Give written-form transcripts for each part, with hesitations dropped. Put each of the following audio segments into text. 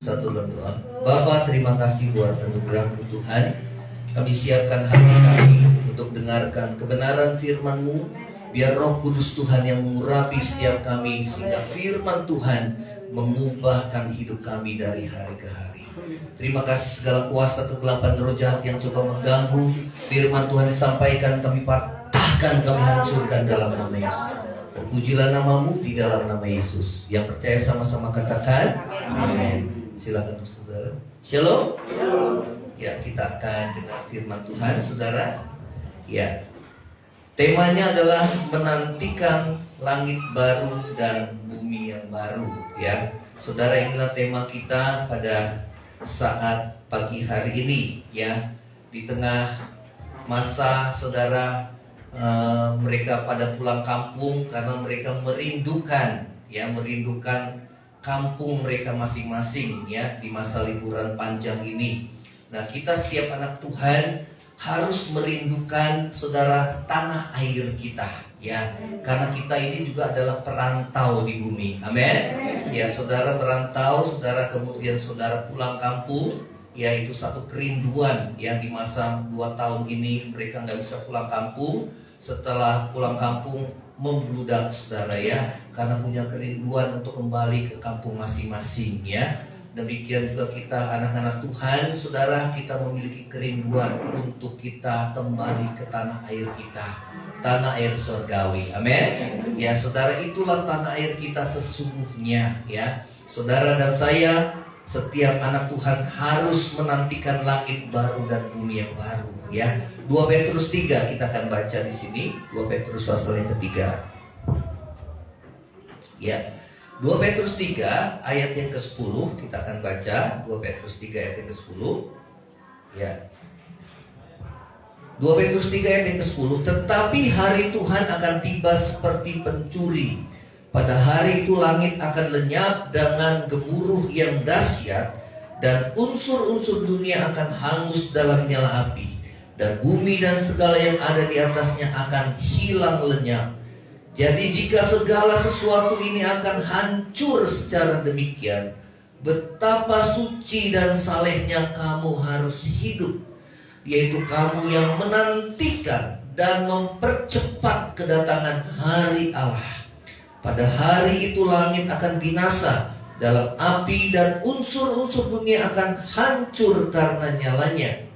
Satu doa. Bapa, terima kasih buat anugerah-Mu Tuhan. Kami siapkan hati kami untuk dengarkan kebenaran firman-Mu. Biar Roh Kudus Tuhan yang mengurapi setiap kami, sehingga firman Tuhan mengubahkan hidup kami dari hari ke hari. Terima kasih segala kuasa kegelapan roh jahat yang coba mengganggu firman Tuhan disampaikan, kami patahkan, kami hancurkan dalam nama Yesus. Terpujilah nama-Mu di dalam nama Yesus. Yang percaya sama-sama katakan amin. Silakan saudara. Shalom. Ya, kita akan dengar firman Tuhan, saudara. Ya, temanya adalah menantikan langit baru dan bumi yang baru. Ya, saudara, inilah tema kita pada saat pagi hari ini. Ya, di tengah masa saudara mereka pada pulang kampung karena mereka merindukan kampung mereka masing-masing ya di masa liburan panjang ini. Nah, kita setiap anak Tuhan harus merindukan saudara tanah air kita ya, karena kita ini juga adalah perantau di bumi. Amin. Ya, saudara merantau, saudara kemudian saudara pulang kampung, ya itu satu kerinduan yang di masa 2 tahun ini mereka nggak bisa pulang kampung. Setelah pulang kampung membludak saudara ya, karena punya kerinduan untuk kembali ke kampung masing-masing ya. Demikian juga kita anak-anak Tuhan, saudara, kita memiliki kerinduan untuk kita kembali ke tanah air kita, tanah air surgawi. Amin. Ya saudara, itulah tanah air kita sesungguhnya ya. Saudara dan saya, setiap anak Tuhan harus menantikan langit baru dan bumi yang baru ya. 2 Petrus 3 kita akan baca di sini. 2 Petrus pasal yang ketiga. Ya. 2 Petrus 3 ayat yang ke-10 kita akan baca. 2 Petrus 3 ayat yang ke-10. Ya. 2 Petrus 3 ayat yang ke-10. Tetapi hari Tuhan akan tiba seperti pencuri. Pada hari itu langit akan lenyap dengan gemuruh yang dahsyat, dan unsur-unsur dunia akan hangus dalam nyala api, dan bumi dan segala yang ada di atasnya akan hilang lenyap. Jadi jika segala sesuatu ini akan hancur secara demikian, betapa suci dan salehnya kamu harus hidup, yaitu kamu yang menantikan dan mempercepat kedatangan hari Allah. Pada hari itu langit akan binasa dalam api, dan unsur-unsur dunia akan hancur karena nyalanya.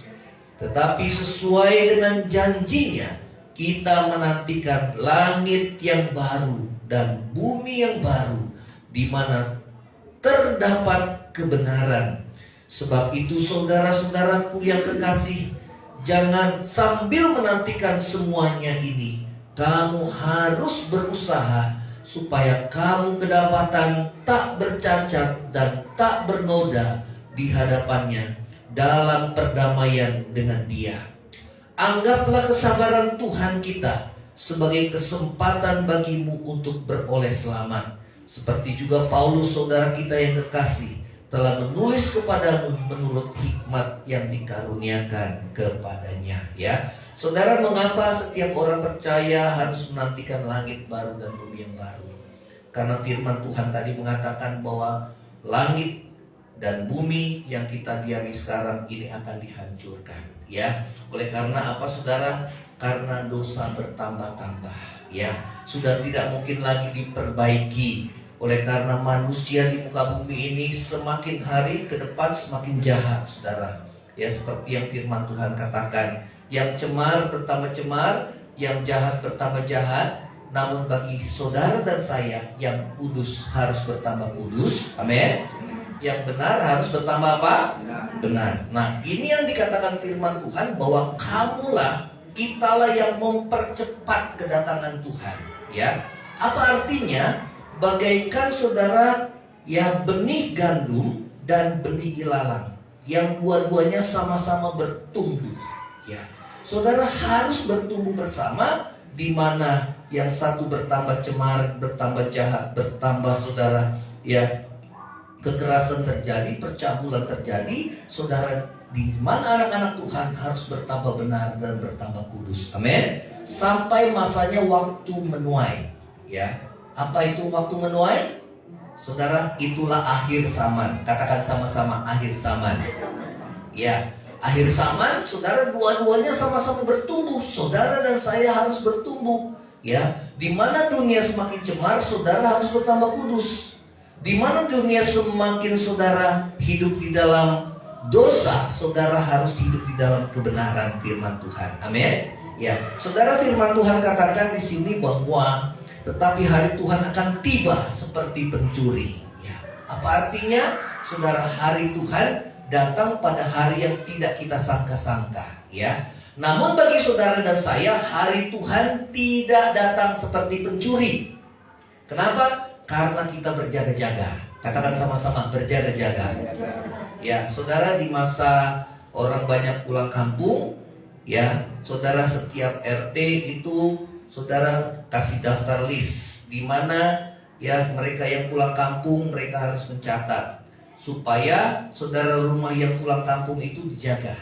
Tetapi sesuai dengan janjinya, kita menantikan langit yang baru dan bumi yang baru, di mana terdapat kebenaran. Sebab itu saudara-saudaraku yang kekasih, jangan sambil menantikan semuanya ini, kamu harus berusaha supaya kamu kedapatan tak bercacat dan tak bernoda di hadapannya dalam perdamaian dengan Dia. Anggaplah kesabaran Tuhan kita sebagai kesempatan bagimu untuk beroleh selamat, seperti juga Paulus saudara kita yang kekasih telah menulis kepadamu menurut hikmat yang dikaruniakan kepadanya. Ya, saudara, mengapa setiap orang percaya harus menantikan langit baru dan bumi yang baru? Karena firman Tuhan tadi mengatakan bahwa langit dan bumi yang kita diami sekarang ini akan dihancurkan. Ya, oleh karena apa saudara? Karena dosa bertambah-tambah. Ya, sudah tidak mungkin lagi diperbaiki. Oleh karena manusia di muka bumi ini semakin hari ke depan semakin jahat, saudara. Ya, seperti yang firman Tuhan katakan, yang cemar bertambah cemar, yang jahat bertambah jahat. Namun bagi saudara dan saya, yang kudus harus bertambah kudus. Amin. Yang benar harus bertambah apa? Benar. Nah, ini yang dikatakan firman Tuhan, bahwa kamulah, kitalah yang mempercepat kedatangan Tuhan. Ya, apa artinya? Bagaikan saudara ya benih gandum dan benih ilalang, yang dua-duanya sama-sama bertumbuh. Ya, saudara harus bertumbuh bersama, di mana yang satu bertambah cemar, bertambah jahat, bertambah saudara ya kekerasan terjadi, percabulan terjadi. Saudara, di mana anak-anak Tuhan harus bertambah benar dan bertambah kudus. Amin. Sampai masanya waktu menuai. Ya, apa itu waktu menuai? Saudara, itulah akhir zaman. Katakan sama-sama, akhir zaman. Ya, akhir zaman, saudara, dua-duanya sama-sama bertumbuh. Saudara dan saya harus bertumbuh. Ya, di mana dunia semakin cemar, saudara harus bertambah kudus. Di mana dunia semakin saudara hidup di dalam dosa, saudara harus hidup di dalam kebenaran firman Tuhan. Amin. Ya, saudara, firman Tuhan katakan di sini bahwa tetapi hari Tuhan akan tiba seperti pencuri. Ya, apa artinya? Saudara, hari Tuhan datang pada hari yang tidak kita sangka-sangka. Ya, namun bagi saudara dan saya, hari Tuhan tidak datang seperti pencuri. Kenapa? Karena kita berjaga-jaga. Katakan sama-sama, berjaga-jaga. Ya, saudara, di masa orang banyak pulang kampung, ya, saudara, setiap RT itu saudara kasih daftar list di mana ya mereka yang pulang kampung mereka harus mencatat supaya saudara rumah yang pulang kampung itu dijaga.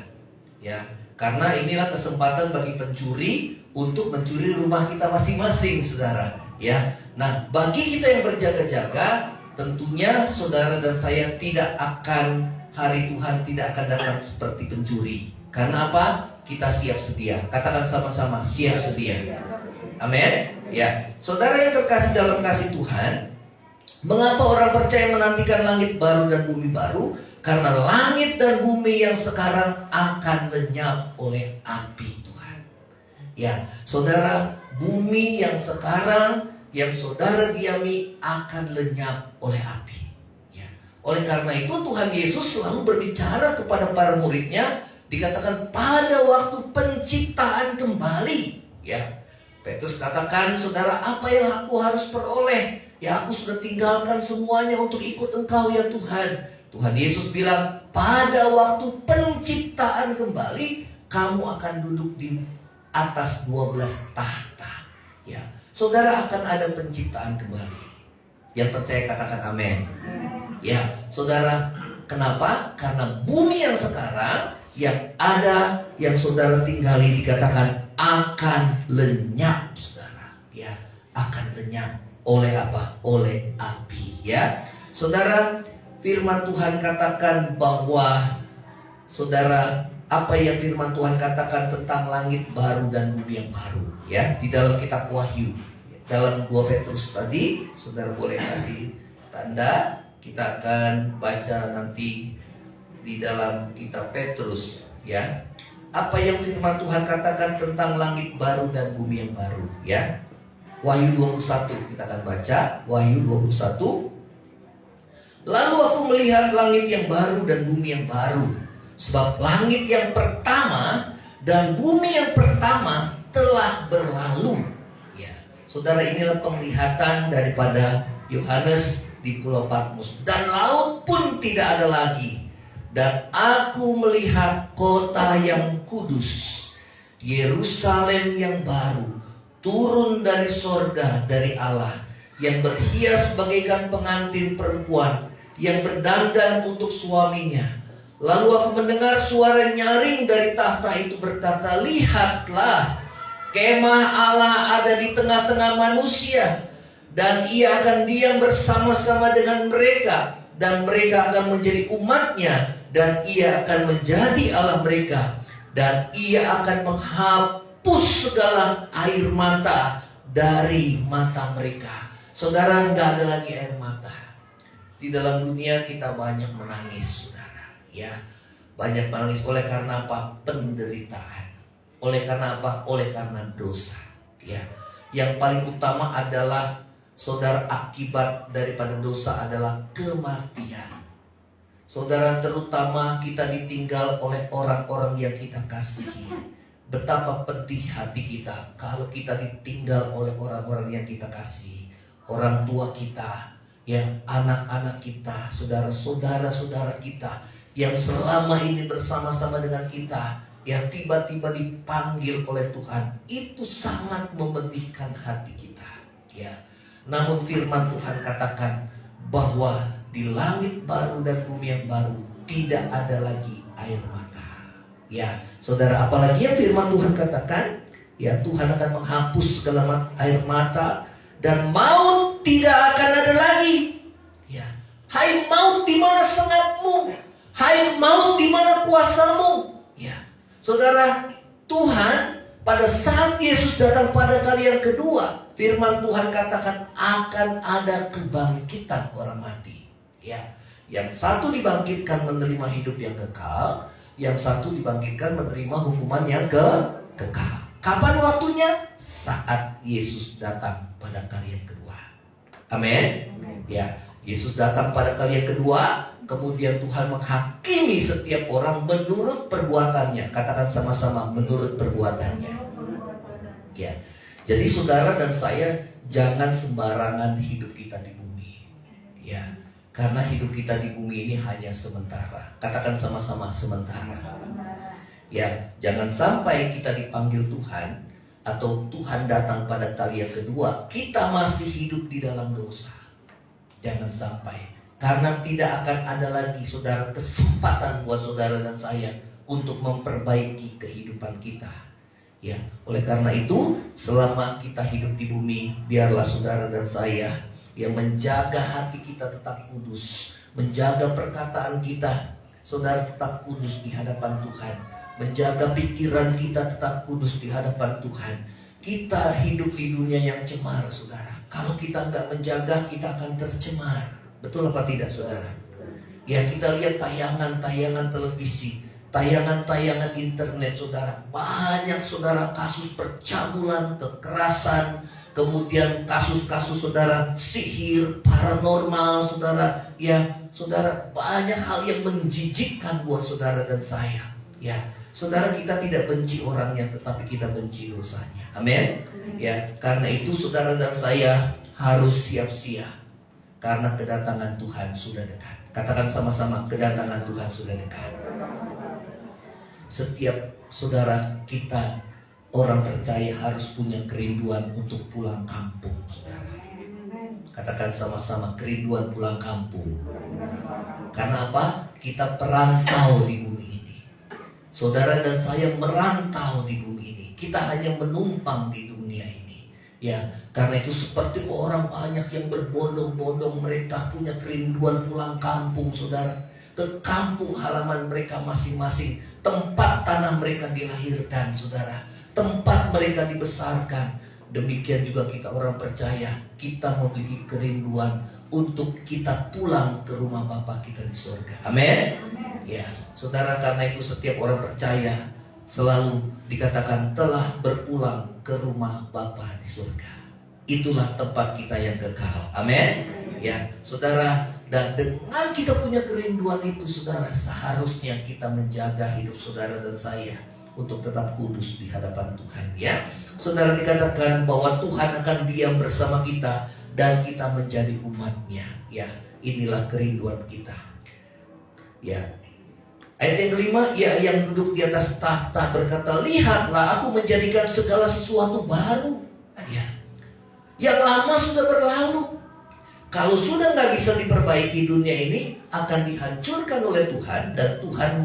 Ya, karena inilah kesempatan bagi pencuri untuk mencuri rumah kita masing-masing, saudara. Ya, nah, bagi kita yang berjaga-jaga, tentunya saudara dan saya tidak akan, hari Tuhan tidak akan datang seperti pencuri. Karena apa? Kita siap sedia. Katakan sama-sama, siap sedia. Amin. Ya, saudara yang terkasih dalam kasih Tuhan, mengapa orang percaya menantikan langit baru dan bumi baru? Karena langit dan bumi yang sekarang akan lenyap oleh api Tuhan. Ya, saudara, bumi yang sekarang yang saudara diami akan lenyap oleh api. Ya. Oleh karena itu Tuhan Yesus selalu berbicara kepada para muridnya, dikatakan pada waktu penciptaan kembali. Ya, Petrus katakan, saudara, apa yang aku harus peroleh? Ya, aku sudah tinggalkan semuanya untuk ikut Engkau ya Tuhan. Tuhan Yesus bilang, pada waktu penciptaan kembali, kamu akan duduk di atas 12 tahta. Ya, saudara, akan ada penciptaan kembali. Yang percaya katakan amin. Ya, saudara, kenapa? Karena bumi yang sekarang yang ada, yang saudara tinggali, dikatakan akan lenyap, saudara. Ya, akan lenyap oleh apa? Oleh api. Ya, saudara, firman Tuhan katakan bahwa, saudara, apa yang firman Tuhan katakan tentang langit baru dan bumi yang baru, ya, di dalam kitab Wahyu, dalam 2 Petrus tadi, saudara boleh kasih tanda. Kita akan baca nanti di dalam kitab Petrus, ya, apa yang firman Tuhan katakan tentang langit baru dan bumi yang baru, ya. Wahyu 21 kita akan baca. Wahyu 21. Lalu aku melihat langit yang baru dan bumi yang baru, sebab langit yang pertama dan bumi yang pertama telah berlalu. Ya, saudara, inilah penglihatan daripada Yohanes di Pulau Patmos. Dan laut pun tidak ada lagi. Dan aku melihat kota yang kudus, Yerusalem yang baru, turun dari sorga, dari Allah, yang berhias bagaikan pengantin perempuan yang berdandan untuk suaminya. Lalu aku mendengar suara nyaring dari tahta itu berkata, lihatlah, kemah Allah ada di tengah-tengah manusia, dan ia akan diam bersama-sama dengan mereka, dan mereka akan menjadi umatnya, dan ia akan menjadi Allah mereka, dan ia akan menghapus segala air mata dari mata mereka. Saudara, nggak ada lagi air mata. Di dalam dunia kita banyak menangis, saudara, ya, banyak menangis oleh karena apa? Penderitaan. Oleh karena apa? Oleh karena dosa. Ya, yang paling utama adalah, saudara, akibat daripada dosa adalah kematian. Saudara, terutama kita ditinggal oleh orang-orang yang kita kasihi. Betapa pedih hati kita kalau kita ditinggal oleh orang-orang yang kita kasihi. Orang tua kita, ya, anak-anak kita, saudara-saudara kita yang selama ini bersama-sama dengan kita, yang tiba-tiba dipanggil oleh Tuhan. Itu sangat memedihkan hati kita, ya. Namun firman Tuhan katakan bahwa di langit baru dan bumi yang baru tidak ada lagi air mata. Ya, saudara, apalagi yang firman Tuhan katakan, ya, Tuhan akan menghapus segala air mata dan maut tidak akan ada lagi. Ya, Hai maut, di mana sengatmu? Hai maut, di mana kuasamu? Ya, saudara, Tuhan pada saat Yesus datang pada kali yang kedua, firman Tuhan katakan akan ada kebangkitan orang mati. Ya, yang satu dibangkitkan menerima hidup yang kekal, yang satu dibangkitkan menerima hukuman yang kekal. Kapan waktunya? Saat Yesus datang pada kali yang kedua. Amin. Ya, Yesus datang pada kali yang kedua, kemudian Tuhan menghakimi setiap orang menurut perbuatannya. Katakan sama-sama, menurut perbuatannya. Ya, jadi saudara dan saya jangan sembarangan hidup kita di bumi. Ya, karena hidup kita di bumi ini hanya sementara. Katakan sama-sama, sementara. Ya, jangan sampai kita dipanggil Tuhan atau Tuhan datang pada kali yang kedua, kita masih hidup di dalam dosa. Jangan sampai. Karena tidak akan ada lagi, saudara, kesempatan buat saudara dan saya untuk memperbaiki kehidupan kita. Ya, oleh karena itu, selama kita hidup di bumi, biarlah saudara dan saya yang menjaga hati kita tetap kudus, menjaga perkataan kita, saudara, tetap kudus di hadapan Tuhan, menjaga pikiran kita tetap kudus di hadapan Tuhan. Kita hidup di dunia yang cemar, saudara. Kalau kita nggak menjaga, kita akan tercemar. Betul apa tidak, saudara? Ya, kita lihat tayangan-tayangan televisi, tayangan-tayangan internet, saudara. Banyak, saudara, kasus percabulan, kekerasan, kemudian kasus-kasus, saudara, sihir, paranormal, saudara. Ya, saudara, banyak hal yang menjijikkan buat saudara dan saya. Ya, saudara, kita tidak benci orangnya, tetapi kita benci dosanya. Amin. Ya, karena itu saudara dan saya harus siap-siap. Karena kedatangan Tuhan sudah dekat. Katakan sama-sama, kedatangan Tuhan sudah dekat. Setiap saudara kita, orang percaya, harus punya kerinduan untuk pulang kampung, saudara. Katakan sama-sama, kerinduan pulang kampung. Karena apa? Kita perantau di bumi ini. Saudara dan saya merantau di bumi ini. Kita hanya menumpang di dunia ini. Ya, karena itu seperti orang banyak yang berbondong-bondong, mereka punya kerinduan pulang kampung, saudara. Ke kampung halaman mereka masing-masing, tempat tanah mereka dilahirkan, saudara. Tempat mereka dibesarkan. Demikian juga kita orang percaya, kita memiliki kerinduan untuk kita pulang ke rumah Bapa kita di surga. Amin. Ya, saudara, karena itu setiap orang percaya selalu dikatakan telah berpulang ke rumah Bapa di surga. Itulah tempat kita yang kekal. Amin. Ya, saudara, dan dengan kita punya kerinduan itu, saudara, seharusnya kita menjaga hidup saudara dan saya untuk tetap kudus di hadapan Tuhan. Ya, saudara, dikatakan bahwa Tuhan akan diam bersama kita dan kita menjadi umatnya. Ya, inilah kerinduan kita. Ya, ayat yang kelima, ya, yang duduk di atas tahta berkata, lihatlah aku menjadikan segala sesuatu baru. Ya, yang lama sudah berlalu. Kalau sudah nggak bisa diperbaiki, dunia ini akan dihancurkan oleh Tuhan, dan Tuhan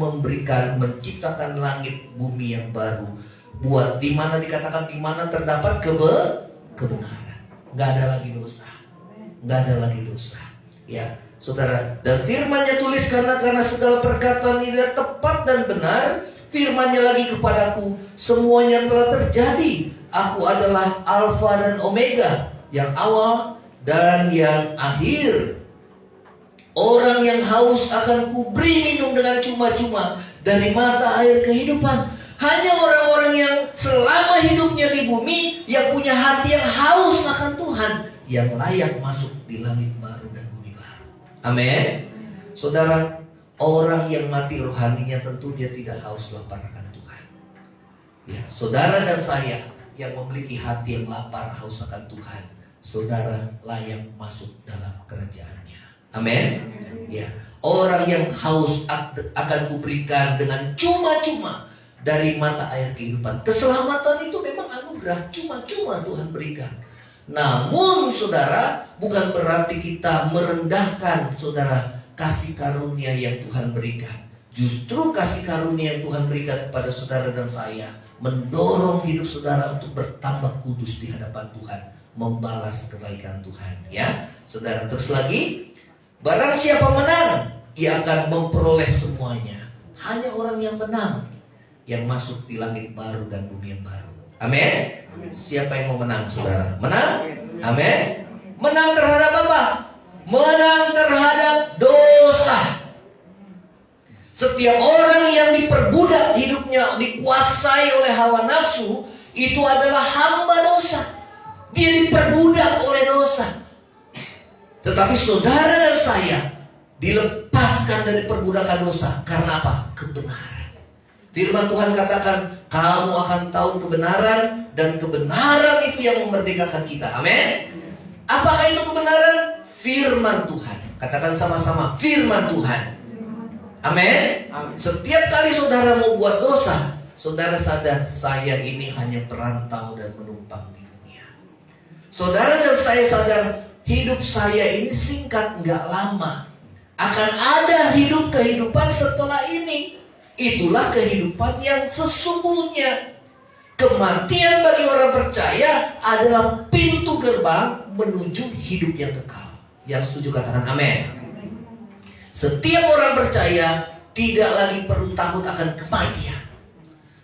menciptakan langit bumi yang baru, buat di mana dikatakan di mana terdapat kebenaran. Nggak ada lagi dosa, nggak ada lagi dosa. Ya, saudara, dan firman-Nya tulis karena segala perkataan ini tepat dan benar. Firman-Nya lagi kepadaku, semuanya telah terjadi. Aku adalah Alfa dan Omega, yang awal dan yang akhir. Orang yang haus akan kuberi minum dengan cuma-cuma dari mata air kehidupan. Hanya orang-orang yang selama hidupnya di bumi, yang punya hati yang haus akan Tuhan, yang layak masuk di langit baru dan bumi baru. Amin. Saudara, orang yang mati rohaninya tentu dia tidak haus lapar akan Tuhan. Ya, saudara dan saya yang memiliki hati yang lapar haus akan Tuhan, saudara layak masuk dalam kerajaan-Nya. Amin. Ya, orang yang haus akan kuberikan dengan cuma-cuma dari mata air kehidupan. Keselamatan itu memang anugerah, cuma-cuma Tuhan berikan. Namun saudara, bukan berarti kita merendahkan, saudara, kasih karunia yang Tuhan berikan. Justru kasih karunia yang Tuhan berikan kepada saudara dan saya mendorong hidup saudara untuk bertambah kudus di hadapan Tuhan, membalas kebaikan Tuhan. Ya, saudara, terus lagi, Barang siapa menang, ia akan memperoleh semuanya. Hanya orang yang menang yang masuk di langit baru dan bumi yang baru. Amin. Siapa yang mau menang, saudara? Menang? Amin. Menang terhadap apa? Menang terhadap dosa. Setiap orang yang diperbudak hidupnya, dikuasai oleh hawa nafsu, itu adalah hamba dosa. Dia diperbudak oleh dosa. Tetapi saudara dan saya dilepaskan dari perbudakan dosa. Karena apa? Kebenaran. Firman Tuhan katakan, kamu akan tahu kebenaran, dan kebenaran itu yang memerdekakan kita. Amin. Apakah itu kebenaran? Firman Tuhan. Katakan sama-sama, firman Tuhan. Amin. Setiap kali saudara mau buat dosa, saudara sadar, saya ini hanya perantau dan menumpang di dunia. Saudara dan saya sadar, hidup saya ini singkat, nggak lama. Akan ada kehidupan setelah ini. Itulah kehidupan yang sesungguhnya. Kematian bagi orang percaya adalah pintu gerbang menuju hidup yang kekal. Yang setuju katakan amin. Setiap orang percaya tidak lagi perlu takut akan kematian.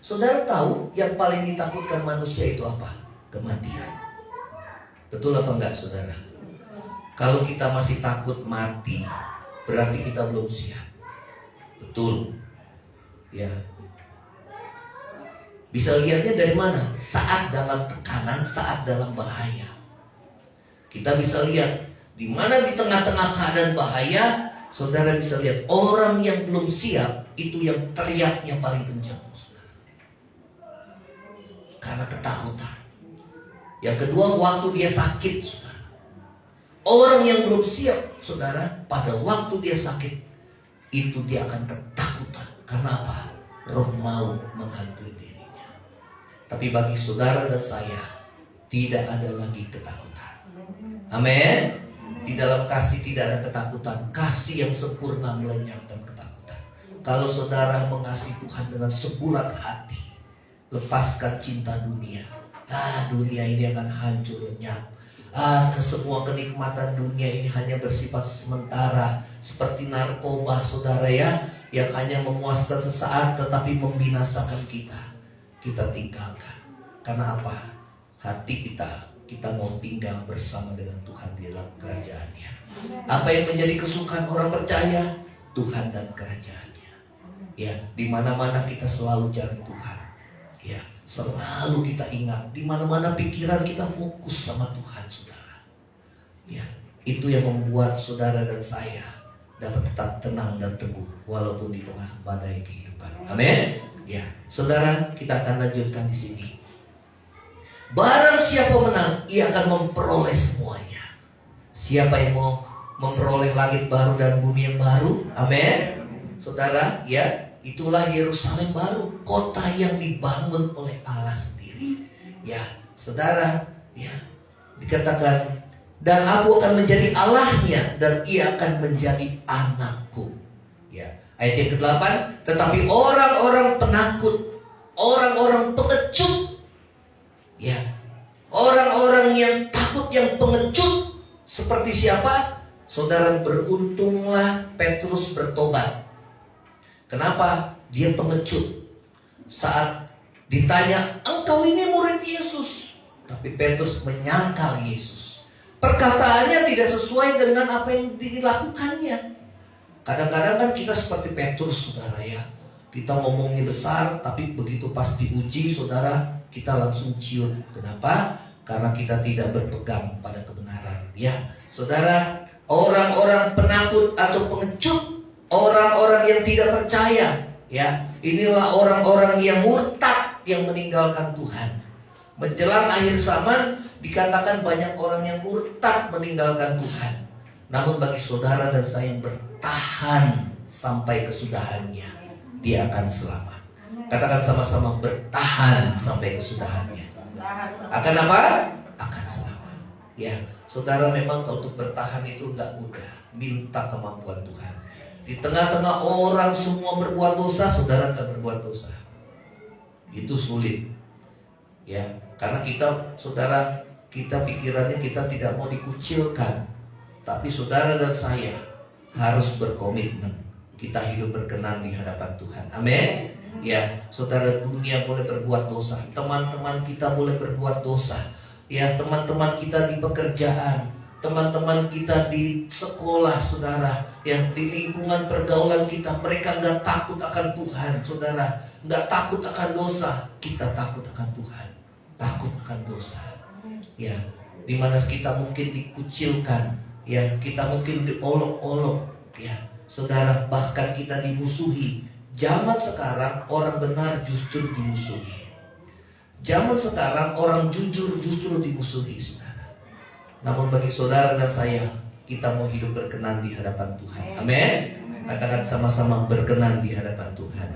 Saudara tahu yang paling ditakutkan manusia itu apa? Kematian. Betul apa enggak, saudara? Kalau kita masih takut mati, berarti kita belum siap. Betul. Ya. Bisa lihatnya dari mana? Saat dalam tekanan, saat dalam bahaya. Kita bisa lihat di mana di tengah-tengah keadaan bahaya, saudara bisa lihat orang yang belum siap itu yang teriaknya paling kencang, saudara. Karena ketakutan. Yang kedua, waktu dia sakit, saudara. Orang yang belum siap, saudara, pada waktu dia sakit itu dia akan ketakutan. Karena apa? Roh maut menghantui dirinya. Tapi bagi saudara dan saya tidak ada lagi ketakutan. Amin. Di dalam kasih tidak ada ketakutan. Kasih yang sempurna melenyapkan ketakutan. Kalau saudara mengasihi Tuhan dengan sebulat hati, lepaskan cinta dunia. Dunia ini akan hancur lenyap. Semua kenikmatan dunia ini hanya bersifat sementara. Seperti narkoba, saudara ya, yang hanya memuaskan sesaat tetapi membinasakan kita. Kita tinggalkan. Karena apa? Hati kita mau tinggal bersama dengan Tuhan di dalam kerajaannya. Apa yang menjadi kesukaan orang percaya? Tuhan dan kerajaannya. Ya, di mana-mana kita selalu cari Tuhan. Ya, selalu kita ingat. Di mana-mana pikiran kita fokus sama Tuhan, saudara. Ya, itu yang membuat saudara dan saya dapat tetap tenang dan teguh walaupun di tengah badai kehidupan. Amin. Ya, saudara, kita akan lanjutkan di sini. Barang siapa menang, ia akan memperoleh semuanya. Siapa yang mau memperoleh langit baru dan bumi yang baru? Amin. Saudara, ya, itulah Yerusalem baru, kota yang dibangun oleh Allah sendiri. Ya, saudara, ya, dikatakan, dan aku akan menjadi Allahnya dan ia akan menjadi anakku. Ya, ayat yang ke-8, tetapi orang-orang penakut, orang-orang pengecut, ya, orang-orang yang takut, yang pengecut, seperti siapa? Saudara, beruntunglah Petrus bertobat. Kenapa? Dia pengecut. Saat ditanya, engkau ini murid Yesus, tapi Petrus menyangkal Yesus. Perkataannya tidak sesuai dengan apa yang dilakukannya. Kadang-kadang kan kita seperti Petrus, saudara ya. Kita ngomongnya besar, tapi begitu pas diuji, saudara, kita langsung ciut. Kenapa? Karena kita tidak berpegang pada kebenaran. Ya, saudara, orang-orang penakut atau pengecut, orang-orang yang tidak percaya, ya, inilah orang-orang yang murtad, yang meninggalkan Tuhan. Menjelang akhir zaman, dikatakan banyak orang yang murtad meninggalkan Tuhan. Namun bagi saudara dan saya yang bertahan sampai kesudahannya, dia akan selamat. Katakan sama-sama, bertahan sampai kesudahannya. Akan apa? Akan selamat. Ya, saudara, memang untuk bertahan itu enggak mudah. Minta kemampuan Tuhan. Di tengah-tengah orang semua berbuat dosa, saudara enggak berbuat dosa. Itu sulit. Ya, karena kita, saudara, kita pikirannya kita tidak mau dikucilkan. Tapi saudara dan saya, harus berkomitmen. Kita hidup berkenan di hadapan Tuhan. Amin. Ya, saudara, dunia boleh berbuat dosa, teman-teman kita boleh berbuat dosa. Ya, teman-teman kita di pekerjaan, teman-teman kita di sekolah, saudara, ya, di lingkungan pergaulan kita, mereka nggak takut akan Tuhan, saudara, nggak takut akan dosa. Kita takut akan Tuhan, takut akan dosa. Ya, dimana kita mungkin dikucilkan, ya, kita mungkin diolok-olok, ya, saudara, bahkan kita dimusuhi. Zaman sekarang orang benar justru dimusuhi. Zaman sekarang orang jujur justru dimusuhi, saudara. Namun bagi saudara dan saya, kita mau hidup berkenan di hadapan Tuhan. Amin. Katakan sama-sama, berkenan di hadapan Tuhan.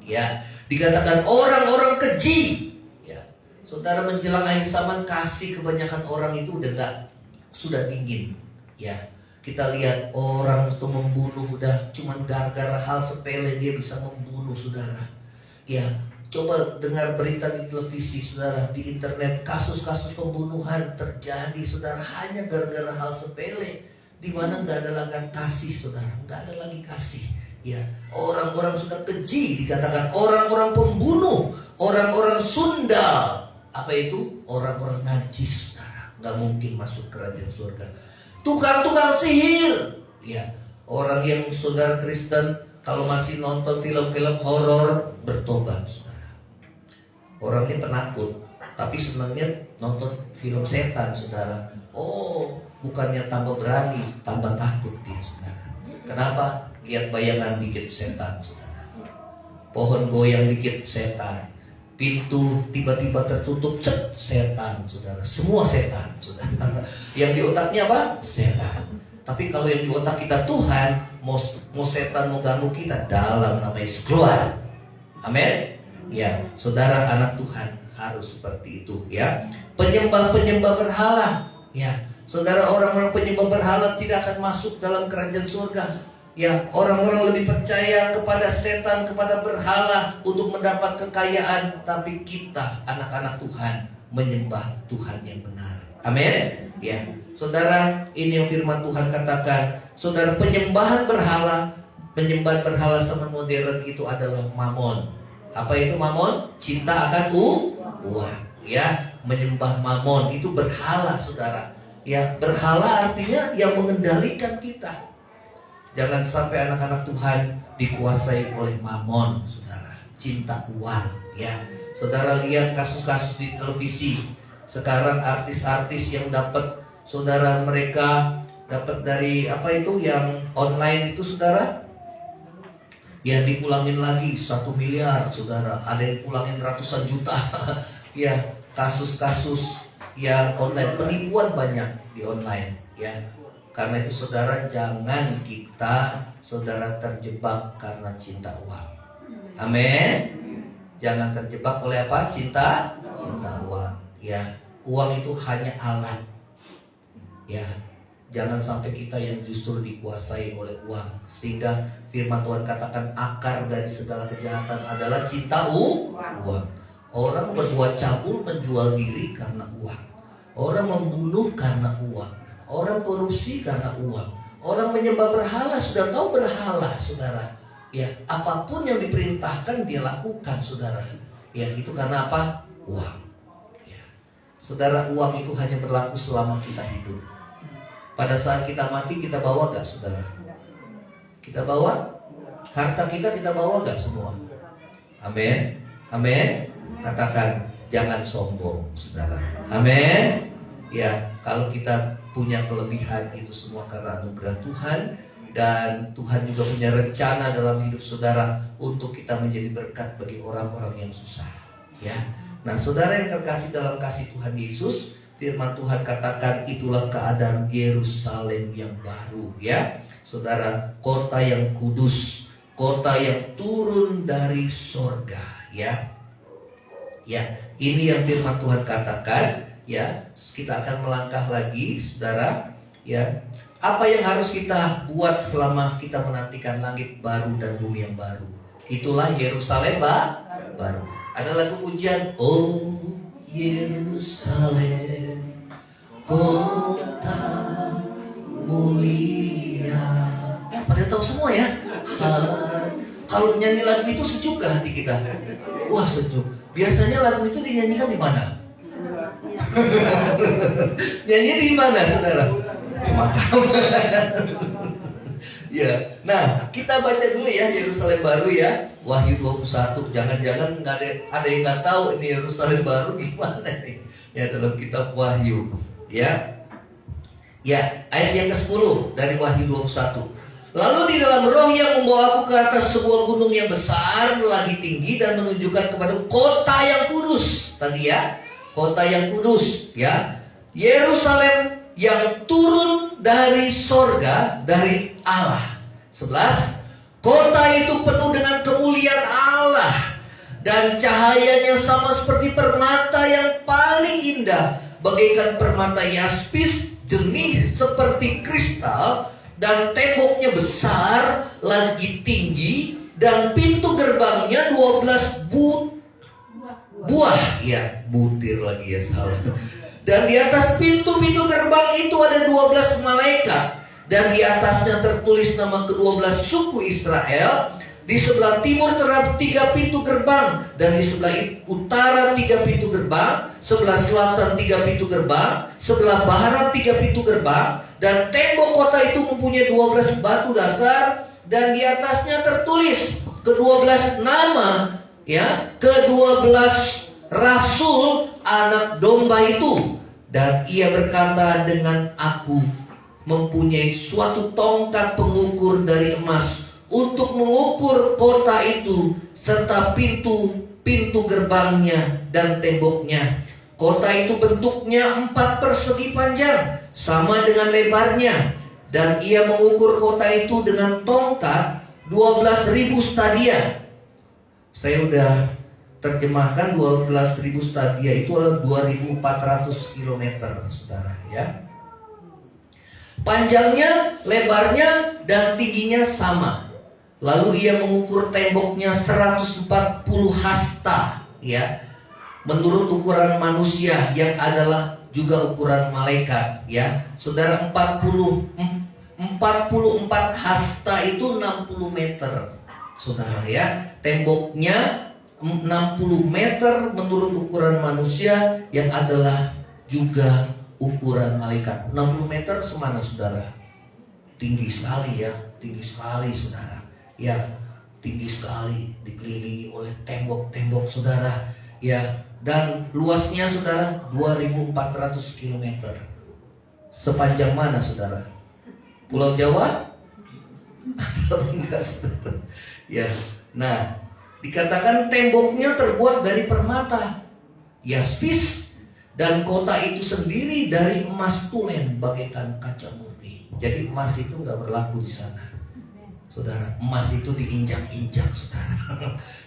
Ya, dikatakan orang-orang keji. Ya, saudara, menjelang akhir zaman kasih kebanyakan orang itu sudah dingin. Ya, kita lihat orang itu membunuh udah cuman gara-gara hal sepele dia bisa membunuh, saudara. Ya, coba dengar berita di televisi, saudara, di internet, kasus-kasus pembunuhan terjadi, saudara, hanya gara-gara hal sepele, di mana nggak ada lagi kasih, saudara, nggak ada lagi kasih. Ya, orang-orang sudah keji, dikatakan orang-orang pembunuh, orang-orang sundal. Apa itu? Orang-orang najis, saudara, nggak mungkin masuk kerajaan surga. Tukang-tukang sihir, ya, orang yang saudara Kristen kalau masih nonton film-film horor bertobat, saudara. Orangnya penakut, tapi senangnya nonton film setan, saudara. Oh, bukannya tambah berani, tambah takut dia, saudara. Kenapa? Lihat bayangan dikit setan, saudara. Pohon goyang dikit setan. Pintu tiba-tiba tertutup, setan, saudara. Semua setan, saudara. Yang di otaknya apa? Setan. Tapi kalau yang di otak kita Tuhan, mau setan mau ganggu kita, dalam nama Yesus keluar. Amin. Ya, saudara, anak Tuhan harus seperti itu, ya. Penyembah-penyembah berhala, ya, saudara, orang-orang penyembah berhala tidak akan masuk dalam kerajaan surga. Ya, orang-orang lebih percaya kepada setan, kepada berhala untuk mendapat kekayaan. Tapi kita, anak-anak Tuhan, menyembah Tuhan yang benar. Amin. Ya, saudara, ini yang firman Tuhan katakan. Saudara, penyembahan berhala zaman modern itu adalah mamon. Apa itu mamon? Cinta akan uang. Ya, menyembah mamon itu berhala, saudara. Ya, berhala artinya yang mengendalikan kita. Jangan sampai anak-anak Tuhan dikuasai oleh mamon, saudara. Cinta uang, ya. Saudara lihat kasus-kasus di televisi. Sekarang artis-artis yang dapat, saudara, mereka dapat dari apa itu yang online itu, saudara, ya, dipulangin lagi 1 miliar, saudara. Ada yang pulangin ratusan juta. Ya, kasus-kasus yang online, penipuan banyak di online, ya. Karena itu, saudara, jangan kita, saudara, terjebak karena cinta uang. Amin. Jangan terjebak oleh apa? Cinta uang. Ya, uang itu hanya alat. Ya, jangan sampai kita yang justru dikuasai oleh uang. Sehingga firman Tuhan katakan akar dari segala kejahatan adalah cinta uang. Orang berbuat cabul, menjual diri karena uang. Orang membunuh karena uang. Orang korupsi karena uang. Orang menyembah berhala, sudah tahu berhala, saudara. Ya, apapun yang diperintahkan dia lakukan, saudara. Ya, itu karena apa? Uang. Ya. Saudara, uang itu hanya berlaku selama kita hidup. Pada saat kita mati, kita bawa gak, saudara? Kita bawa? Harta kita bawa gak semua? Amin. Amin. Katakan, jangan sombong, saudara. Amin. Ya, kalau kita punya kelebihan itu semua karena anugerah Tuhan. Dan Tuhan juga punya rencana dalam hidup saudara untuk kita menjadi berkat bagi orang-orang yang susah, ya. Nah, saudara yang terkasih dalam kasih Tuhan Yesus, firman Tuhan katakan itulah keadaan Yerusalem yang baru, ya. Saudara, kota yang kudus, kota yang turun dari sorga, ya. Ya, ini yang firman Tuhan katakan. Ya, kita akan melangkah lagi, saudara. Ya, apa yang harus kita buat selama kita menantikan langit baru dan bumi yang baru? Itulah Yerusalem baru. Ada lagu pujian, oh Yerusalem, kota mulia, pada tahu semua ya. Kalau nyanyi lagu itu sejuk ke hati kita? Wah, sejuk. Biasanya lagu itu dinyanyikan di mana? Nyanyi di mana, saudara? Makam. Ya. Nah, kita baca dulu ya Yerusalem baru ya. Wahyu 21. Jangan-jangan ada yang nggak tahu ini Yerusalem baru gimana nih? Ya, dalam kitab Wahyu. Ya. Ya, ayat yang ke-10 dari Wahyu 21. Lalu di dalam roh yang membawa aku ke atas sebuah gunung yang besar lagi tinggi dan menunjukkan kepada kota yang kudus. Tadi ya, kota yang kudus ya. Yerusalem yang turun dari sorga, dari Allah. 11. Kota itu penuh dengan kemuliaan Allah dan cahayanya sama seperti permata yang paling indah, bagaikan permata yaspis, jernih seperti kristal, dan temboknya besar lagi tinggi, dan pintu gerbangnya 12 buah, ya butir lagi ya salah. Dan di atas pintu-pintu gerbang itu ada 12 malaikat, dan di atasnya tertulis nama ke-12 suku Israel. Di sebelah timur terdapat 3 pintu gerbang, dan di sebelah utara 3 pintu gerbang, sebelah selatan 3 pintu gerbang, sebelah barat 3 pintu gerbang. Dan tembok kota itu mempunyai 12 batu dasar, dan di atasnya tertulis ke-12 nama, ya, ke-12 rasul anak domba itu. Dan ia berkata dengan aku, mempunyai suatu tongkat pengukur dari emas untuk mengukur kota itu serta pintu gerbangnya dan temboknya. Kota itu bentuknya 4 persegi panjang, sama dengan lebarnya. Dan ia mengukur kota itu dengan tongkat 12.000 stadia. Saya udah terjemahkan 12.000 stadia itu adalah 2.400 km, saudara ya. Panjangnya, lebarnya, dan tingginya sama. Lalu ia mengukur temboknya 140 hasta, ya, menurut ukuran manusia yang adalah juga ukuran malaikat, ya. Saudara, 44 hasta itu 60 meter, saudara ya. Temboknya 60 meter menurut ukuran manusia yang adalah juga ukuran malaikat. 60 meter semana, saudara? Tinggi sekali ya, tinggi sekali, saudara. Ya, tinggi sekali, dikelilingi oleh tembok-tembok, saudara. Ya, dan luasnya, saudara, 2.400 km. Sepanjang mana, saudara? Pulau Jawa? Atau enggak, saudara? Ya, nah, dikatakan temboknya terbuat dari permata yaspis, dan kota itu sendiri dari emas tulen bagaikan kaca murni. Jadi emas itu nggak berlaku di sana, saudara. Emas itu diinjak-injak, saudara.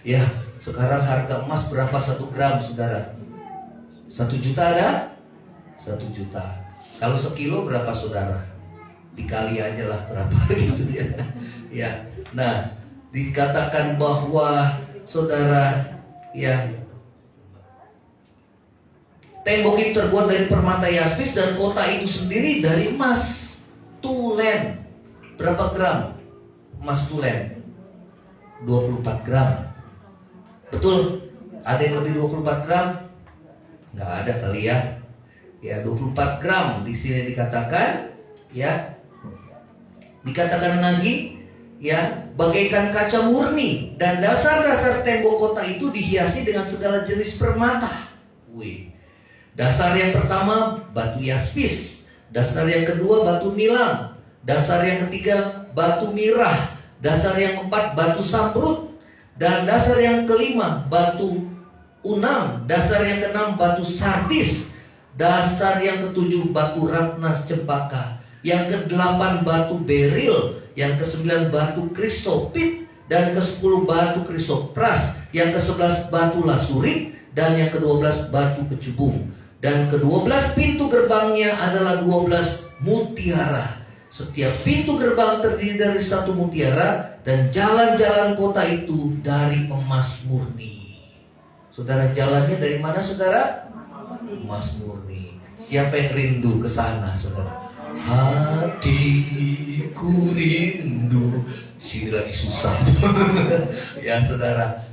Ya, sekarang harga emas berapa 1 gram, saudara? 1 juta ada? 1 juta. Kalau sekilo berapa, saudara? Dikali aja lah berapa gitu ya. Ya, nah, dikatakan bahwa, saudara, ya, tembok itu terbuat dari permata yaspis dan kota itu sendiri dari emas tulen. Berapa gram emas tulen? 24 gram. Betul? Ada yang lebih 24 gram? Nggak ada kali ya. Ya, 24 gram di sini dikatakan, ya. Dikatakan lagi, ya, bagaikan kaca murni, dan dasar-dasar tembok kota itu dihiasi dengan segala jenis permata. Wih. Dasar yang pertama batu yaspis, dasar yang kedua batu nilam, dasar yang ketiga batu mirah, dasar yang keempat batu samrud, dan dasar yang kelima batu unam, dasar yang keenam batu sardis, dasar yang ketujuh batu ratna cempaka, yang kedelapan batu beril, yang ke-9 batu krisopit, dan ke-10 batu krisopras, yang ke-11 batu lasurit, dan yang ke-12 batu kecubung. Dan ke-12 pintu gerbangnya adalah 12 mutiara. Setiap pintu gerbang terdiri dari 1 mutiara, dan jalan-jalan kota itu dari emas murni. Saudara, jalannya dari mana, saudara? Emas murni. Siapa yang rindu ke sana, saudara? hatiku rindu. Sini lagi susah. Ya saudara,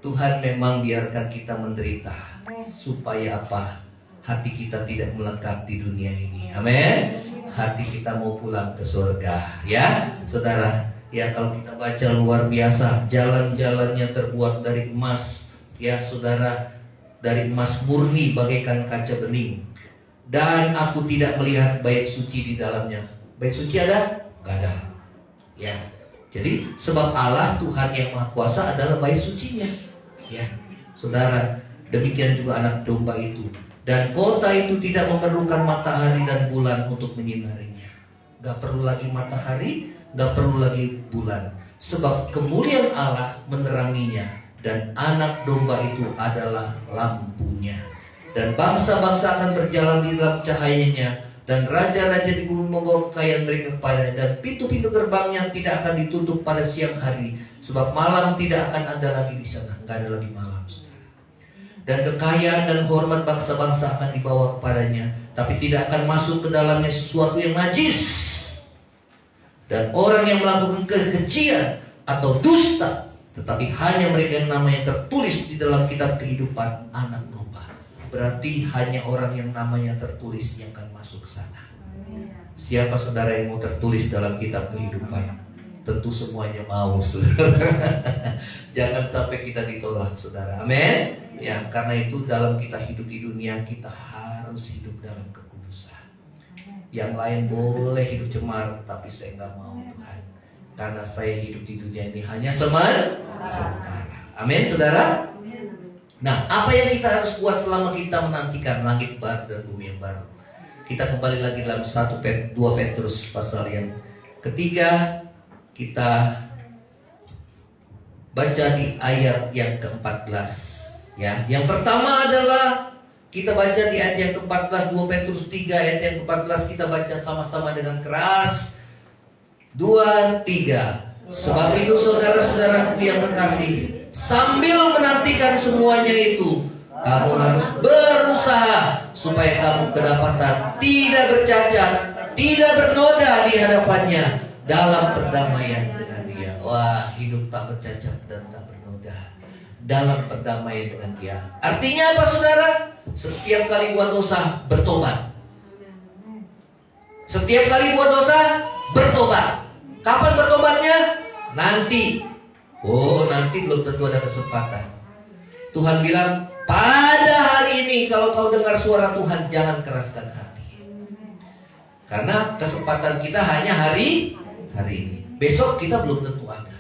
Tuhan memang biarkan kita menderita supaya apa? Hati kita tidak melekat di dunia ini. Amin. Hati kita mau pulang ke surga. Ya saudara, ya kalau kita baca luar biasa, jalan-jalannya terbuat dari emas. Ya saudara, dari emas murni bagaikan kaca bening. Dan aku tidak melihat bait suci di dalamnya. Bait suci ada? Gak ada. Ya. Jadi sebab Allah Tuhan yang Maha Kuasa adalah bait sucinya. Ya. Saudara, demikian juga anak domba itu. Dan kota itu tidak memerlukan matahari dan bulan untuk menyinarinya. Gak perlu lagi matahari, gak perlu lagi bulan. Sebab kemuliaan Allah meneranginya. Dan anak domba itu adalah lampunya. Dan bangsa-bangsa akan berjalan di dalam cahayanya. Dan raja-raja di bumi membawa kekayaan mereka kepadanya. Dan pintu-pintu gerbangnya tidak akan ditutup pada siang hari. Sebab malam tidak akan ada lagi di sana. Gak ada lagi malam, saudara. Dan kekayaan dan hormat bangsa-bangsa akan dibawa kepadanya. Tapi tidak akan masuk ke dalamnya sesuatu yang najis. Dan orang yang melakukan kekejian atau dusta, tetapi hanya mereka yang namanya tertulis di dalam kitab kehidupan anak domba. Berarti hanya orang yang namanya tertulis yang akan masuk ke sana. Siapa saudara yang mau tertulis dalam kitab kehidupan? Tentu semuanya mau, saudara. Jangan sampai kita ditolak, saudara. Amin. Ya, karena itu dalam kita hidup di dunia, kita harus hidup dalam kekudusan. Yang lain boleh hidup cemar, tapi saya nggak mau, Tuhan. Karena saya hidup di dunia ini hanya saudara. Amin, saudara. Nah, apa yang kita harus buat selama kita menantikan langit baru dan bumi yang baru? Kita kembali lagi dalam 2 Petrus pasal yang ketiga. Kita baca di ayat yang ke-14. Ya, yang pertama adalah kita baca di ayat yang ke-14, 2 Petrus 3 ayat yang ke-14. Kita baca sama-sama dengan keras. 2, 3. Sebab itu saudara-saudaraku yang terkasih, sambil menantikan semuanya itu, kamu harus berusaha supaya kamu kedapatan tidak bercacat, tidak bernoda di hadapannya dalam perdamaian dengan Dia. Wah, hidup tak bercacat dan tak bernoda dalam perdamaian dengan Dia. Artinya apa, saudara? Setiap kali buat dosa, bertobat. Setiap kali buat dosa, bertobat. Kapan bertobatnya? Nanti. Oh, nanti belum tentu ada kesempatan. Tuhan bilang, pada hari ini kalau kau dengar suara Tuhan, jangan keraskan hati. Karena kesempatan kita hanya hari ini. Besok kita belum tentu ada.